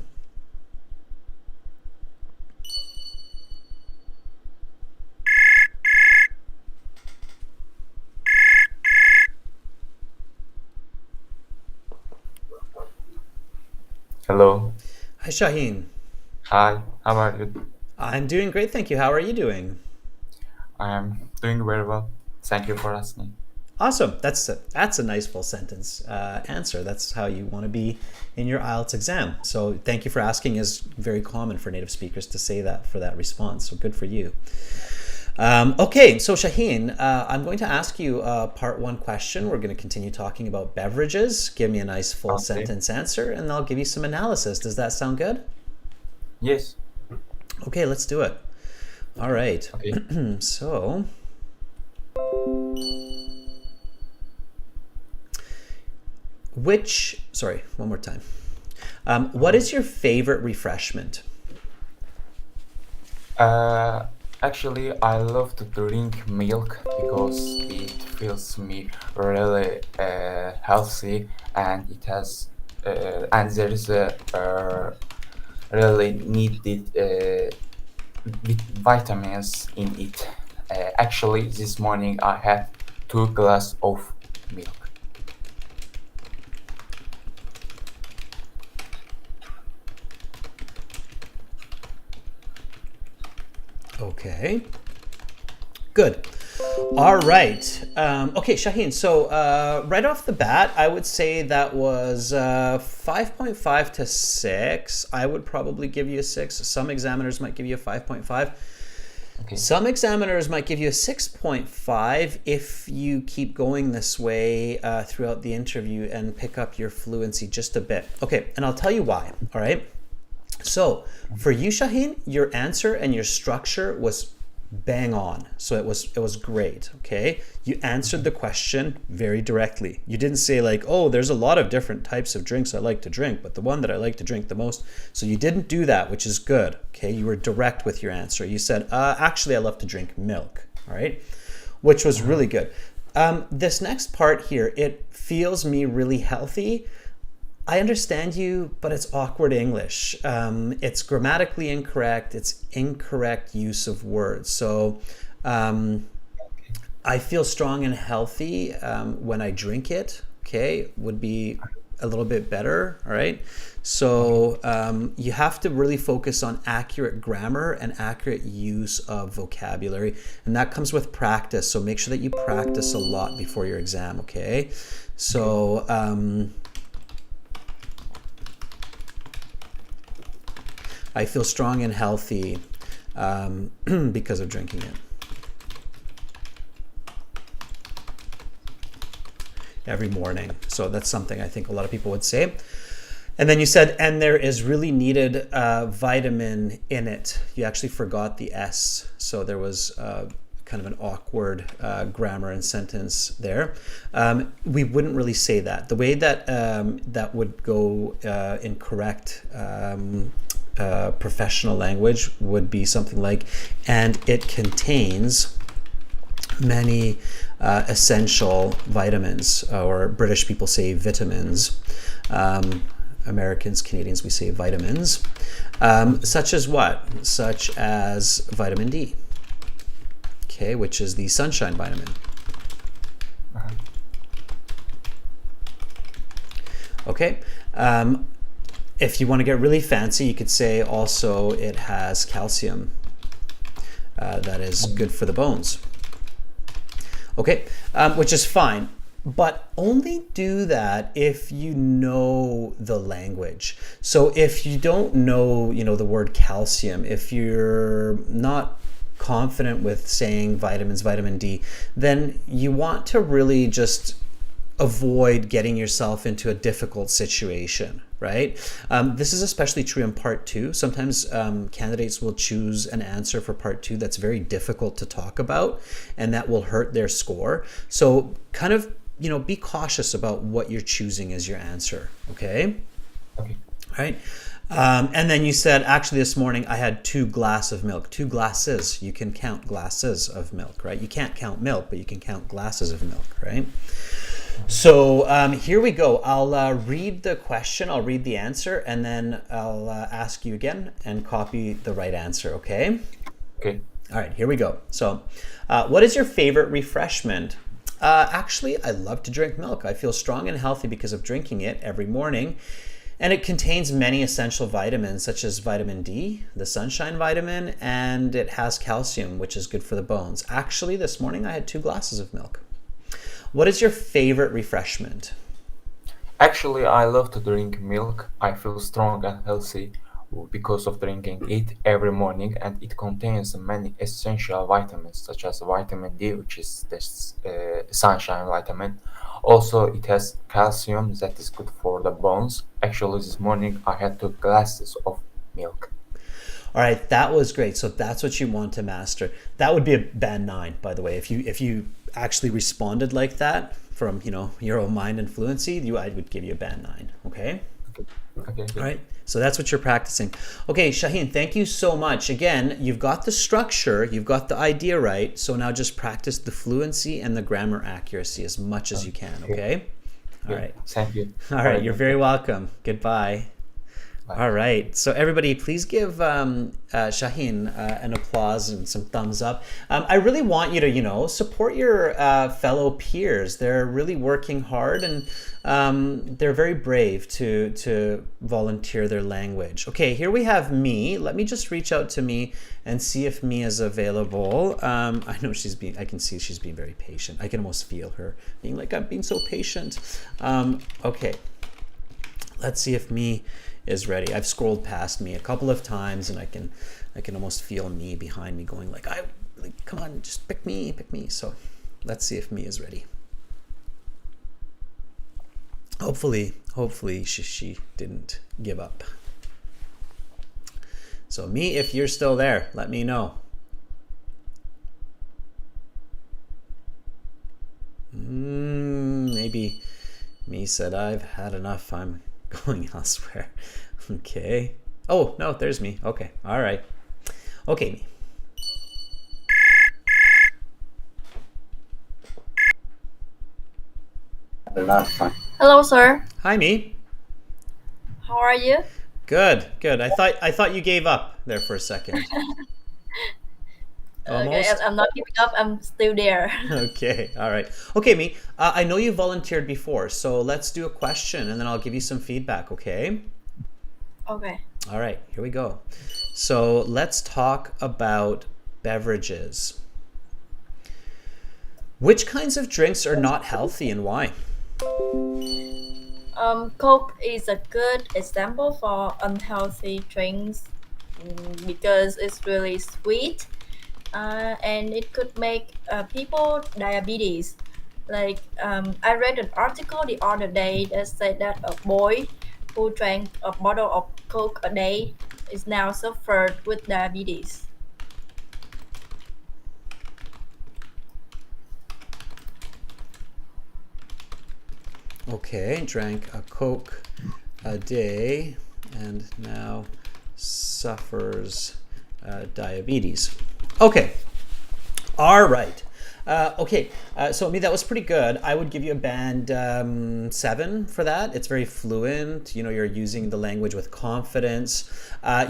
S5: Hello.
S1: Hi, Shaheen.
S5: Hi. How are you?
S1: I'm doing great, thank you. How are you doing?
S5: I'm doing very well. Thank you for asking.
S1: Awesome. That's a nice full sentence answer. That's how you want to be in your IELTS exam. So thank you for asking is very common for native speakers to say that for that response. So good for you. Okay, so Shaheen, I'm going to ask you a part one question. We're going to continue talking about beverages. Give me a nice full
S5: Okay.
S1: sentence answer, and I'll give you some analysis. Does that sound good?
S5: Yes.
S1: Okay, let's do it. All right.
S5: Okay.
S1: So, sorry, one more time. What is your favorite refreshment?
S5: Actually, I love to drink milk because it feels me really healthy, and it has and there is a really needed vitamins in it. Actually, this morning I had 2 glasses of milk.
S1: Okay. Good. All right. Okay, Shaheen. So right off the bat, I would say that was 5.5 to 6. I would probably give you a 6. Some examiners might give you a 5.5.
S5: Okay.
S1: Some examiners might give you a 6.5 if you keep going this way throughout the interview and pick up your fluency just a bit. Okay, and I'll tell you why. All right. So for you, Shaheen, your answer and your structure was bang on. So it was great. Okay, you answered the question very directly. You didn't say like, oh, there's a lot of different types of drinks I like to drink, but the one that I like to drink the most. So you didn't do that, which is good. Okay, you were direct with your answer. You said, actually, I love to drink milk. All right, which was really good. This next part here, it feels me really healthy. I understand you, but it's awkward English. It's grammatically incorrect. It's incorrect use of words. So I feel strong and healthy when I drink it. Okay, would be a little bit better. All right. So you have to really focus on accurate grammar and accurate use of vocabulary. And that comes with practice. So make sure that you practice a lot before your exam. Okay. So I feel strong and healthy because of drinking it. Every morning. So that's something I think a lot of people would say. And then you said, and there is really needed vitamin in it. You actually forgot the S. So there was kind of an awkward grammar and sentence there. We wouldn't really say that. The way that that would go in correct professional language would be something like, and it contains many essential vitamins, or British people say vitamins. Americans, Canadians, we say vitamins. Such as what? Such as vitamin D, okay, which is the sunshine vitamin. Okay. If you want to get really fancy, you could say also it has calcium. That is good for the bones. Okay, which is fine, but only do that if you know the language. So if you don't know, the word calcium, if you're not confident with saying vitamins, vitamin D, then you want to really just avoid getting yourself into a difficult situation, right? This is especially true in part two. Sometimes candidates will choose an answer for part two that's very difficult to talk about, and that will hurt their score. So kind of, be cautious about what you're choosing as your answer, okay?
S5: Okay.
S1: All right. And then you said, actually, this morning I had 2 glasses of milk. 2 glasses. You can count glasses of milk, right? You can't count milk, but you can count glasses of milk, right? So here we go. I'll read the question, I'll read the answer, and then I'll ask you again and copy the right answer, okay?
S5: Okay.
S1: All right, here we go. So what is your favorite refreshment? Actually, I love to drink milk. I feel strong and healthy because of drinking it every morning. And it contains many essential vitamins such as vitamin D, the sunshine vitamin, and it has calcium, which is good for the bones. Actually, this morning I had 2 glasses of milk. What is your favorite refreshment?
S5: Actually, I love to drink milk. I feel strong and healthy because of drinking it every morning, and it contains many essential vitamins such as vitamin D, which is the sunshine vitamin. Also, it has calcium that is good for the bones. Actually, this morning I had 2 glasses of milk.
S1: All right, that was great. So that's what you want to master. That would be a band 9, by the way. If you actually responded like that from your own mind and fluency, I would give you a band 9. Okay.
S5: Okay.
S1: All right. So that's what you're practicing. Okay, Shaheen, thank you so much. Again, you've got the structure, you've got the idea right. So now just practice the fluency and the grammar accuracy as much as you can. Okay. All right.
S5: Thank you.
S1: All right. You're very welcome. Goodbye. All right. So everybody, please give Shaheen an applause and some thumbs up. I really want you to, support your fellow peers. They're really working hard, and they're very brave to volunteer their language. Okay, here we have Me. Let me just reach out to Me and see if Me is available. I know I can see she's being very patient. I can almost feel her being like, I'm being so patient. Okay. Let's see if Me is ready. I've scrolled past Me a couple of times, and I can almost feel Me behind me going like, come on, just pick me. So let's see if Me is ready. Hopefully she didn't give up. So Me, if you're still there, let me know. Maybe Me said, I've had enough, I'm going elsewhere. Okay. Oh, no, there's Me. Okay. All right. Okay, Me.
S6: Hello, sir.
S1: Hi, Me.
S6: How are you?
S1: Good. I thought you gave up there for a second.
S6: Okay,
S1: Almost.
S6: I'm not giving up. I'm still there.
S1: Okay. All right. Okay, Me. I know you volunteered before, so let's do a question, and then I'll give you some feedback. Okay.
S6: Okay.
S1: All right. Here we go. So let's talk about beverages. Which kinds of drinks are not healthy and why?
S6: Coke is a good example for unhealthy drinks because it's really sweet and it could make people diabetes. Like I read an article the other day that said that a boy who drank a bottle of Coke a day is now suffered with diabetes.
S1: Okay, drank a Coke a day and now suffers diabetes. Okay, all right. So Me, that was pretty good. I would give you a band 7 for that. It's very fluent. You're using the language with confidence.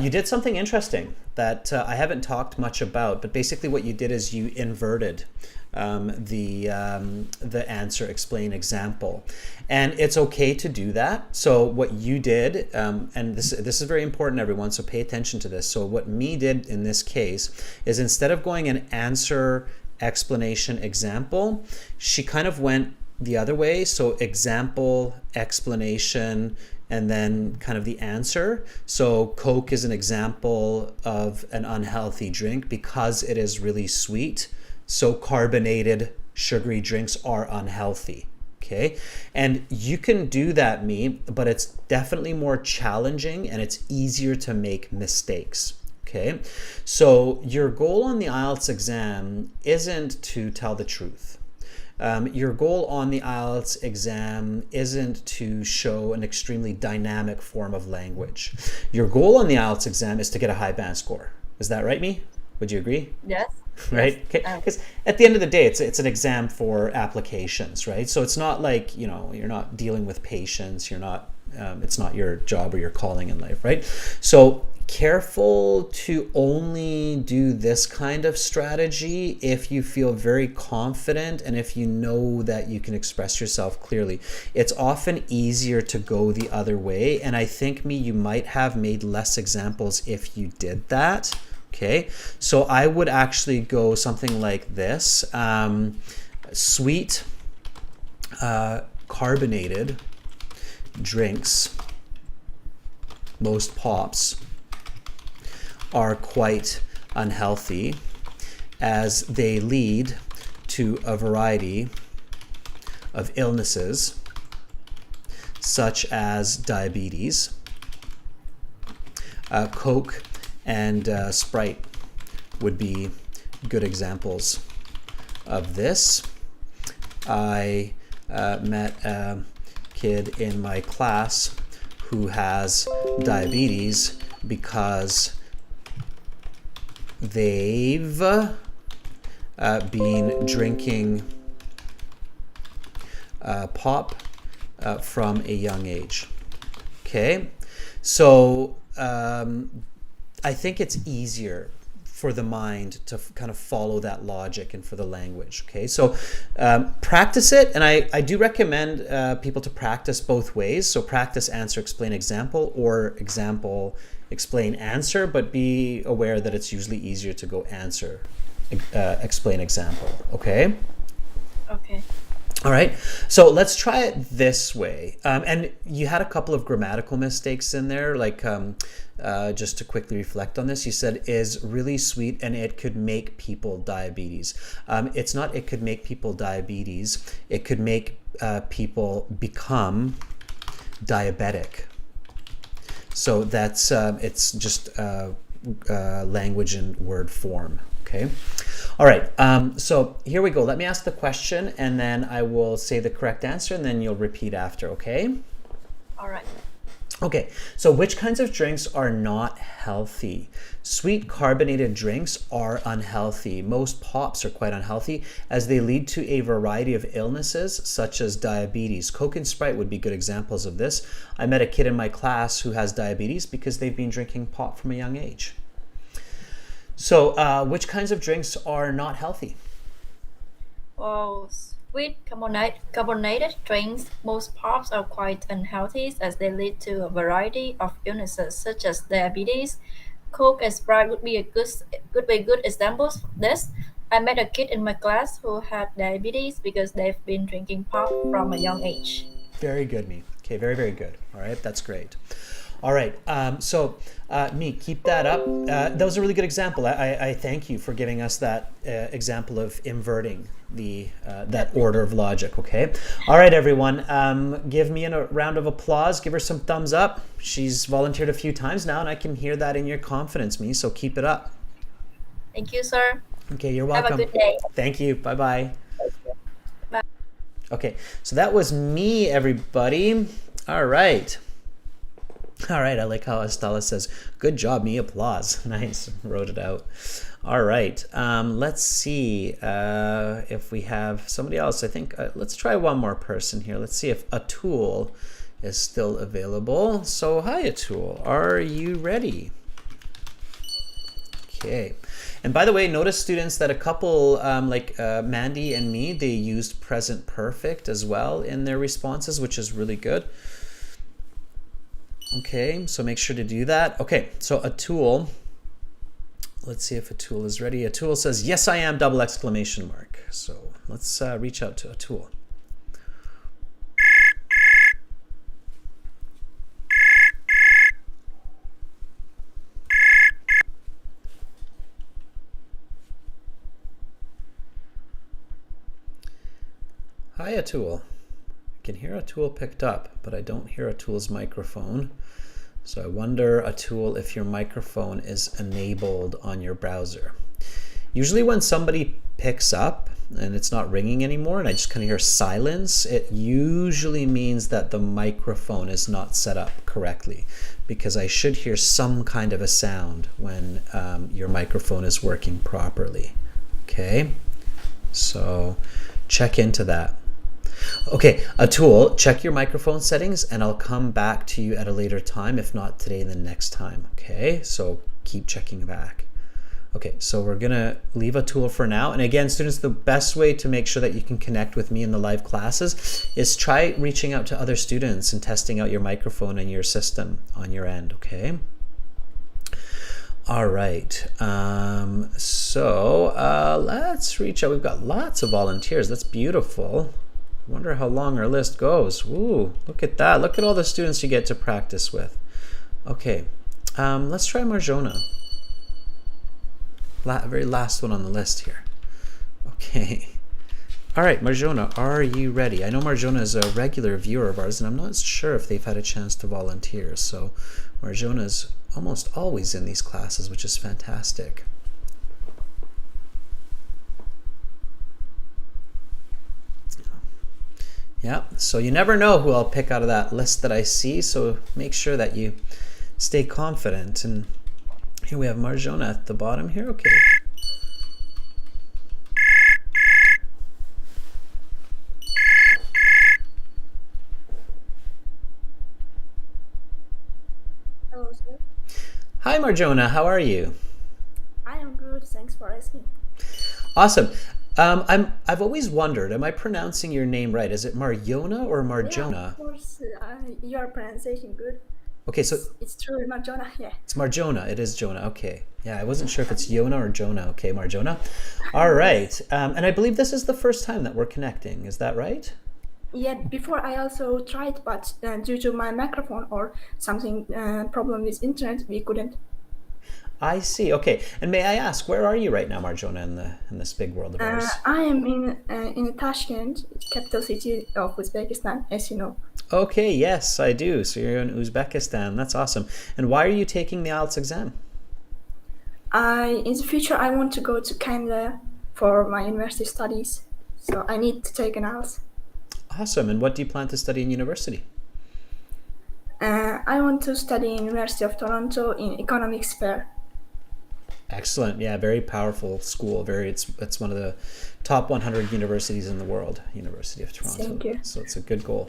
S1: You did something interesting that I haven't talked much about, but basically what you did is you inverted the answer, explain, example, and it's okay to do that. So what you did, and this is very important, everyone, so pay attention to this. So what Me did in this case is instead of going an answer, explanation, example, she kind of went the other way. So example, explanation, and then kind of the answer. So Coke is an example of an unhealthy drink because it is really sweet. So carbonated, sugary drinks are unhealthy. Okay, and you can do that, but it's definitely more challenging and it's easier to make mistakes. Okay, so your goal on the IELTS exam isn't to tell the truth. Your goal on the IELTS exam isn't to show an extremely dynamic form of language. Your goal on the IELTS exam is to get a high band score. Is that right, Me? Would you agree?
S6: Yes.
S1: Right?
S6: Yes.
S1: Because at the end of the day, it's an exam for applications, right? So it's not like, you're not dealing with patients. You're not. It's not your job or your calling in life, right? So careful to only do this kind of strategy if you feel very confident and if you know that you can express yourself clearly. It's often easier to go the other way, and I think, you might have made less examples if you did that. Okay, so I would actually go something like this. Sweet, carbonated drinks, most pops, are quite unhealthy as they lead to a variety of illnesses such as diabetes. Coke and Sprite would be good examples of this. I met a kid in my class who has diabetes because they've been drinking pop from a young age. Okay, so I think it's easier for the mind to kind of follow that logic and for the language. Okay, so practice it, and I do recommend people to practice both ways. So practice answer, explain, example, or example, explain, answer, but be aware that it's usually easier to go answer, explain, example. Okay?
S6: Okay.
S1: All right, so let's try it this way. And you had a couple of grammatical mistakes in there, like just to quickly reflect on this, you said is really sweet and it could make people diabetes. It's not it could make people diabetes, it could make people become diabetic. So that's, it's just language and word form, okay? All right, so here we go. Let me ask the question and then I will say the correct answer and then you'll repeat after, okay?
S6: All right.
S1: Okay, so which kinds of drinks are not healthy? Sweet carbonated drinks are unhealthy. Most pops are quite unhealthy as they lead to a variety of illnesses such as diabetes. Coke and Sprite would be good examples of this. I met a kid in my class who has diabetes because they've been drinking pop from a young age. So which kinds of drinks are not healthy?
S6: Well, sweet carbonated drinks, most pops are quite unhealthy as they lead to a variety of illnesses such as diabetes. Coke and Sprite would be good examples of this. I met a kid in my class who had diabetes because they've been drinking pop from a young age.
S1: Very good, Me. Okay, very, very good. All right, that's great. All right, so Me, keep that up. That was a really good example. I thank you for giving us that example of inverting the that order of logic, okay? All right, everyone, give Me a round of applause. Give her some thumbs up. She's volunteered a few times now, and I can hear that in your confidence, Me, so keep it up.
S6: Thank you, sir.
S1: Okay, you're welcome.
S6: Have a good day.
S1: Thank you. Bye-bye.
S6: Bye.
S1: Okay, so that was Me, everybody. All right. All right, I like how Estella says, good job, Me, applause. Nice, wrote it out. All right, let's see if we have somebody else. I think, let's try one more person here. Let's see if Atul is still available. So hi, Atul, are you ready? Okay, and by the way, notice students that a couple like Mandy and Me, they used present perfect as well in their responses, which is really good. Okay, so make sure to do that. Okay, so Atul, let's see if Atul is ready. Atul says, yes, I am, double exclamation mark. So let's reach out to Atul. Hi, Atul. can hear Atul picked up, but I don't hear Atul's microphone. So I wonder, Atul, if your microphone is enabled on your browser. Usually when somebody picks up and it's not ringing anymore and I just kind of hear silence, it usually means that the microphone is not set up correctly, because I should hear some kind of a sound when your microphone is working properly. Okay, so check into that. Okay, Atul, check your microphone settings and I'll come back to you at a later time. If not today, then next time. Okay, so keep checking back. Okay, so we're gonna leave Atul for now. And again, students, the best way to make sure that you can connect with me in the live classes is try reaching out to other students and testing out your microphone and your system on your end, okay? All right, let's reach out. We've got lots of volunteers. That's beautiful. I wonder how long our list goes. Ooh, look at that. Look at all the students you get to practice with. Okay, let's try Marjona. Very last one on the list here. Okay. All right, Marjona, are you ready? I know Marjona is a regular viewer of ours, and I'm not sure if they've had a chance to volunteer. So Marjona is almost always in these classes, which is fantastic. Yeah, so you never know who I'll pick out of that list that I see, so make sure that you stay confident. And here we have Marjona at the bottom here. Okay.
S7: Hello, sir.
S1: Hi, Marjona. How are you?
S7: I am good. Thanks for asking.
S1: Awesome. I've always wondered, am I pronouncing your name right? Is it Marjona or
S7: Yeah,
S1: Marjona?
S7: of course. Your pronunciation good.
S1: Okay, so
S7: It's true, Marjona. Yeah.
S1: it's Marjona. It is Jonah. Okay. Yeah, I wasn't sure if it's Yona or Jonah. Okay, Marjona. All right. And I believe this is the first time that we're connecting. Is that right?
S7: Yeah. Before I also tried, but due to my microphone or something problem with internet, we couldn't.
S1: I see. Okay. And may I ask, where are you right now, Marjona, in this big world of ours?
S7: I am in Tashkent, capital city of Uzbekistan, as you know.
S1: Okay, yes, I do. So you're in Uzbekistan. That's awesome. And why are you taking the IELTS exam?
S7: In the future, I want to go to Canada for my university studies, so I need to take an IELTS.
S1: Awesome. And what do you plan to study in university?
S7: I want to study in University of Toronto in economics fair.
S1: Excellent. Yeah, very powerful school. It's one of the top 100 universities in the world, University of Toronto.
S7: Thank you.
S1: So it's a good goal.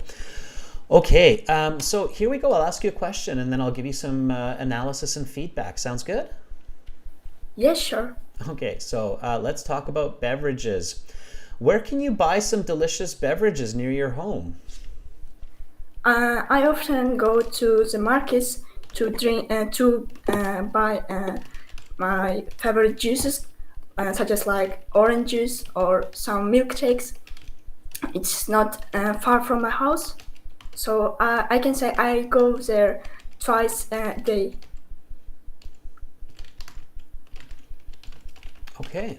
S1: Okay, so here we go. I'll ask you a question and then I'll give you some analysis and feedback. Sounds good?
S7: Yes, sure.
S1: Okay, so let's talk about beverages. Where can you buy some delicious beverages near your home?
S7: I often go to the markets to buy my favorite juices, such as like orange juice or some milkshakes. It's not far from my house, so I can say I go there twice a day.
S1: Okay.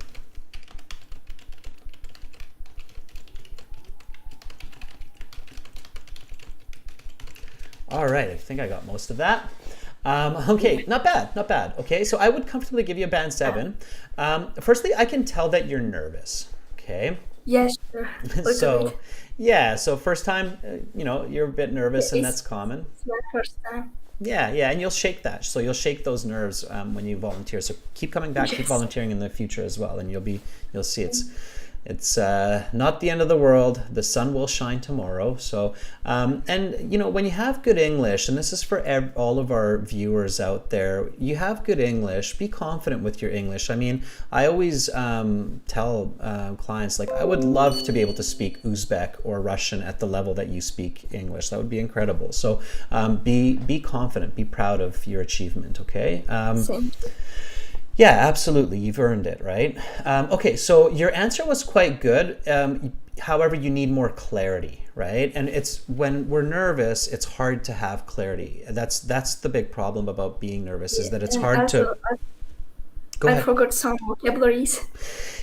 S1: All right, I think I got most of that. Okay, not bad, not bad. Okay, so I would comfortably give you a band 7. Firstly, I can tell that you're nervous. Okay.
S7: Yes, sure.
S1: So, yeah, so first time, you're a bit nervous, and that's common.
S7: It's my first time.
S1: Yeah, and you'll shake that. So you'll shake those nerves when you volunteer. So keep coming back, keep
S7: Yes.
S1: volunteering in the future as well, and you'll see it's not the end of the world. The sun will shine tomorrow. So, and when you have good English, and this is for all of our viewers out there, you have good English, be confident with your English. I mean, I always tell clients, like, I would love to be able to speak Uzbek or Russian at the level that you speak English. That would be incredible. So be confident, be proud of your achievement, okay?
S7: Same.
S1: Yeah, absolutely. You've earned it, right? Okay, so your answer was quite good. However, you need more clarity, right? And it's when we're nervous, it's hard to have clarity. That's the big problem about being nervous, is that it's hard to. Go
S7: I
S1: ahead.
S7: forgot some vocabularies.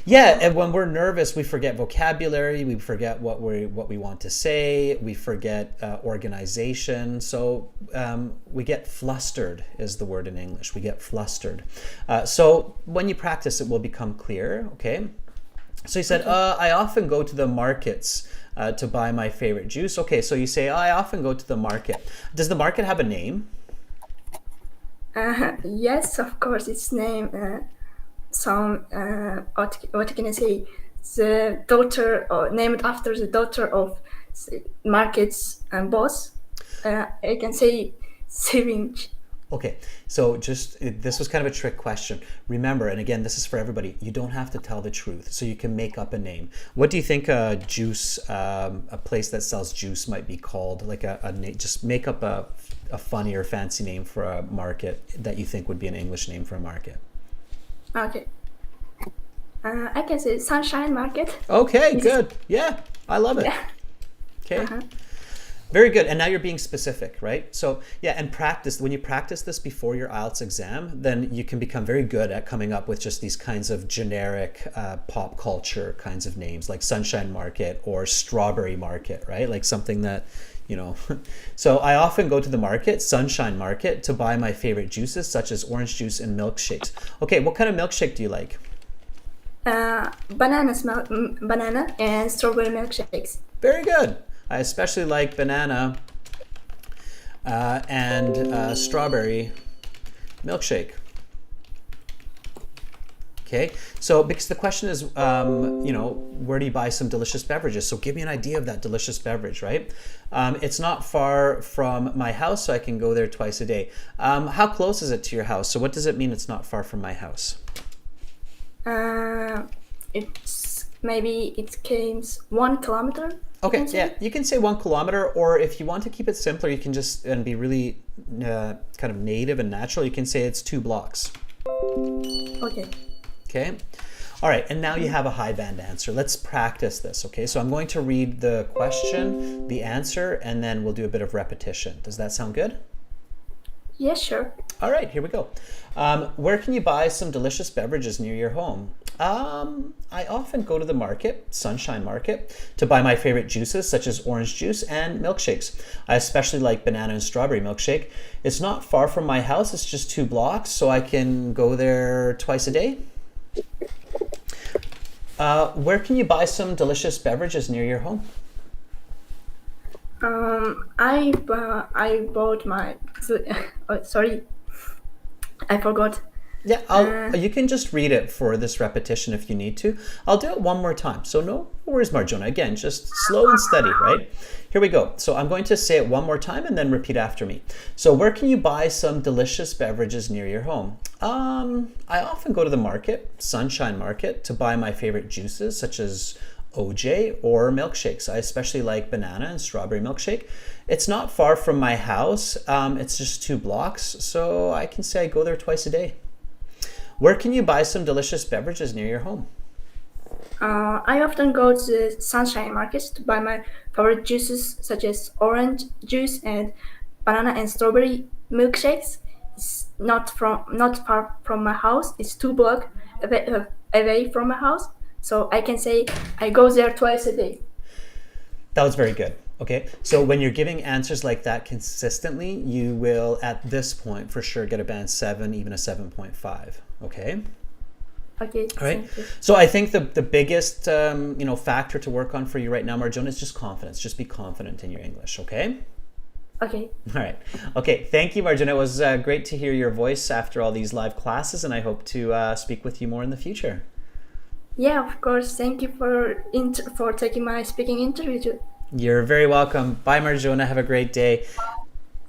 S1: Yeah, and when we're nervous, we forget vocabulary, we forget what we want to say, we forget organization. So we get flustered is the word in English. We get flustered. So when you practice, it will become clear. Okay. So you said, I often go to the markets to buy my favorite juice. Okay, so you say, I often go to the market. Does the market have a name?
S7: Yes, of course, its name. Some what can I say? The daughter, or named after the daughter of market's boss. I can say syringe.
S1: Okay, so this was kind of a trick question. Remember, and again, this is for everybody, you don't have to tell the truth, so you can make up a name. What do you think a juice, a place that sells juice might be called? Like just make up a funny or fancy name for a market that you think would be an English name for a market.
S7: Okay. I can say Sunshine Market.
S1: Okay, good. Yeah, I love it.
S7: Yeah.
S1: Okay. Very good. And now you're being specific, right? So yeah, and practice. When you practice this before your IELTS exam, then you can become very good at coming up with just these kinds of generic pop culture kinds of names, like Sunshine Market or Strawberry Market, right? Like something that, So I often go to the market, Sunshine Market, to buy my favorite juices, such as orange juice and milkshakes. Okay, what kind of milkshake do you like?
S7: Banana and strawberry milkshakes.
S1: Very good. I especially like banana and strawberry milkshake. Okay, so because the question is, where do you buy some delicious beverages? So give me an idea of that delicious beverage, right? It's not far from my house, so I can go there twice a day. How close is it to your house? So what does it mean it's not far from my house?
S7: It came 1 kilometer.
S1: Okay, yeah, you can say 1 kilometer, or if you want to keep it simpler, you can just and be really kind of native and natural. You can say it's 2 blocks.
S7: Okay.
S1: Okay. All right, and now you have a high band answer. Let's practice this, okay? So I'm going to read the question, the answer, and then we'll do a bit of repetition. Does that sound good?
S7: Yeah, sure.
S1: All right, here we go. Where can you buy some delicious beverages near your home? I often go to the market, Sunshine Market, to buy my favorite juices such as orange juice and milkshakes. I especially like banana and strawberry milkshake. It's not far from my house, it's just 2 blocks, so I can go there twice a day. Where can you buy some delicious beverages near your home?
S7: I bought my. Oh, sorry, I forgot.
S1: Yeah, you can just read it for this repetition if you need to. I'll do it one more time. So no worries, Marjona. Again, just slow and steady, right? Here we go. So I'm going to say it one more time and then repeat after me. So where can you buy some delicious beverages near your home? I often go to the market, Sunshine Market, to buy my favorite juices such as OJ or milkshakes. I especially like banana and strawberry milkshake. It's not far from my house. It's just 2 blocks, so I can say I go there twice a day. Where can you buy some delicious beverages near your home?
S7: I often go to the Sunshine Markets to buy my favorite juices such as orange juice and banana and strawberry milkshakes. It's not far from my house. It's 2 blocks away from my house. So I can say I go there twice a day.
S1: That was very good. Okay, so when you're giving answers like that consistently, you will at this point for sure get a band 7, even a 7.5. Okay.
S7: Okay.
S1: All right.
S7: Thank you.
S1: So I think the biggest factor to work on for you right now, Marjona, is just confidence. Just be confident in your English. Okay.
S7: Okay.
S1: All right. Okay. Thank you, Marjona. It was great to hear your voice after all these live classes, and I hope to speak with you more in the future.
S7: Yeah, of course. Thank you for taking my speaking interview too.
S1: You're very welcome. Bye, Marjona. Have a great day.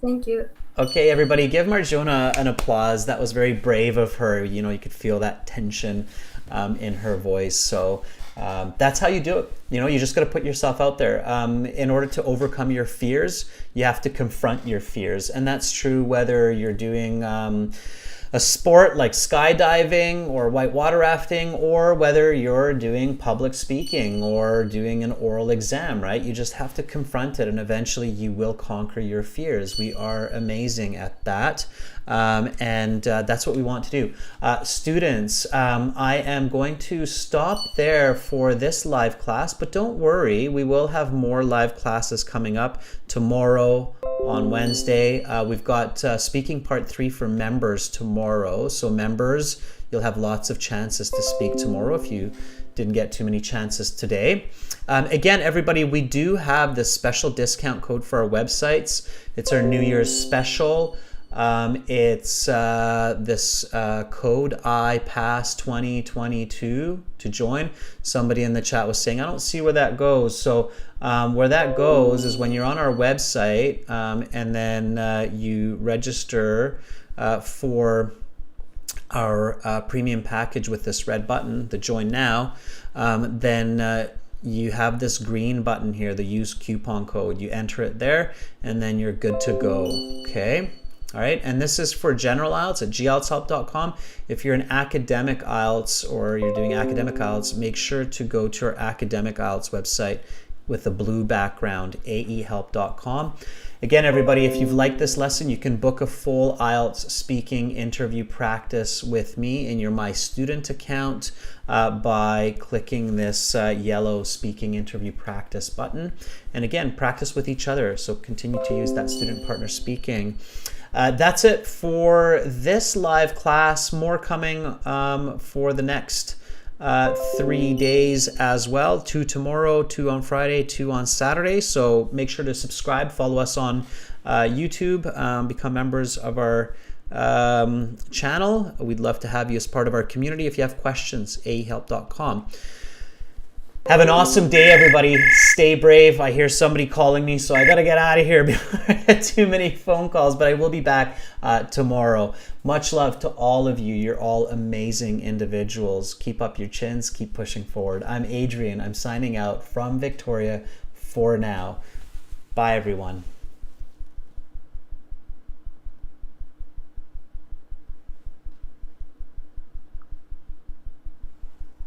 S7: Thank you.
S1: Okay, everybody, give Marjona an applause. That was very brave of her. You could feel that tension in her voice. So that's how you do it. You just got to put yourself out there. In order to overcome your fears, you have to confront your fears. And that's true whether you're doing a sport like skydiving or whitewater rafting, or whether you're doing public speaking or doing an oral exam, right? You just have to confront it and eventually you will conquer your fears. We are amazing at that. And that's what we want to do. Students, I am going to stop there for this live class, but don't worry, we will have more live classes coming up tomorrow on Wednesday. We've got speaking part 3 for members tomorrow. So members, you'll have lots of chances to speak tomorrow if you didn't get too many chances today. Again, everybody, we do have this special discount code for our websites. It's our New Year's special. It's this code IPASS2022 to join. Somebody in the chat was saying, I don't see where that goes. So where that goes is when you're on our website and then you register for our premium package with this red button, the join now, then you have this green button here, the use coupon code. You enter it there and then you're good to go. Okay. All right, and this is for general IELTS at gieltshelp.com. If you're an academic IELTS or you're doing academic IELTS, make sure to go to our academic IELTS website with the blue background, aehelp.com. Again, everybody, if you've liked this lesson, you can book a full IELTS speaking interview practice with me in your My Student account by clicking this yellow speaking interview practice button. And again, practice with each other, so continue to use that student partner speaking. That's it for this live class. More coming for the next 3 days as well. 2 tomorrow, 2 on Friday, 2 on Saturday. So make sure to subscribe, follow us on YouTube, become members of our channel. We'd love to have you as part of our community. If you have questions, aehelp.com. Have an awesome day, everybody. Stay brave. I hear somebody calling me, so I got to get out of here before I get too many phone calls, but I will be back tomorrow. Much love to all of you. You're all amazing individuals. Keep up your chins. Keep pushing forward. I'm Adrian. I'm signing out from Victoria for now. Bye, everyone.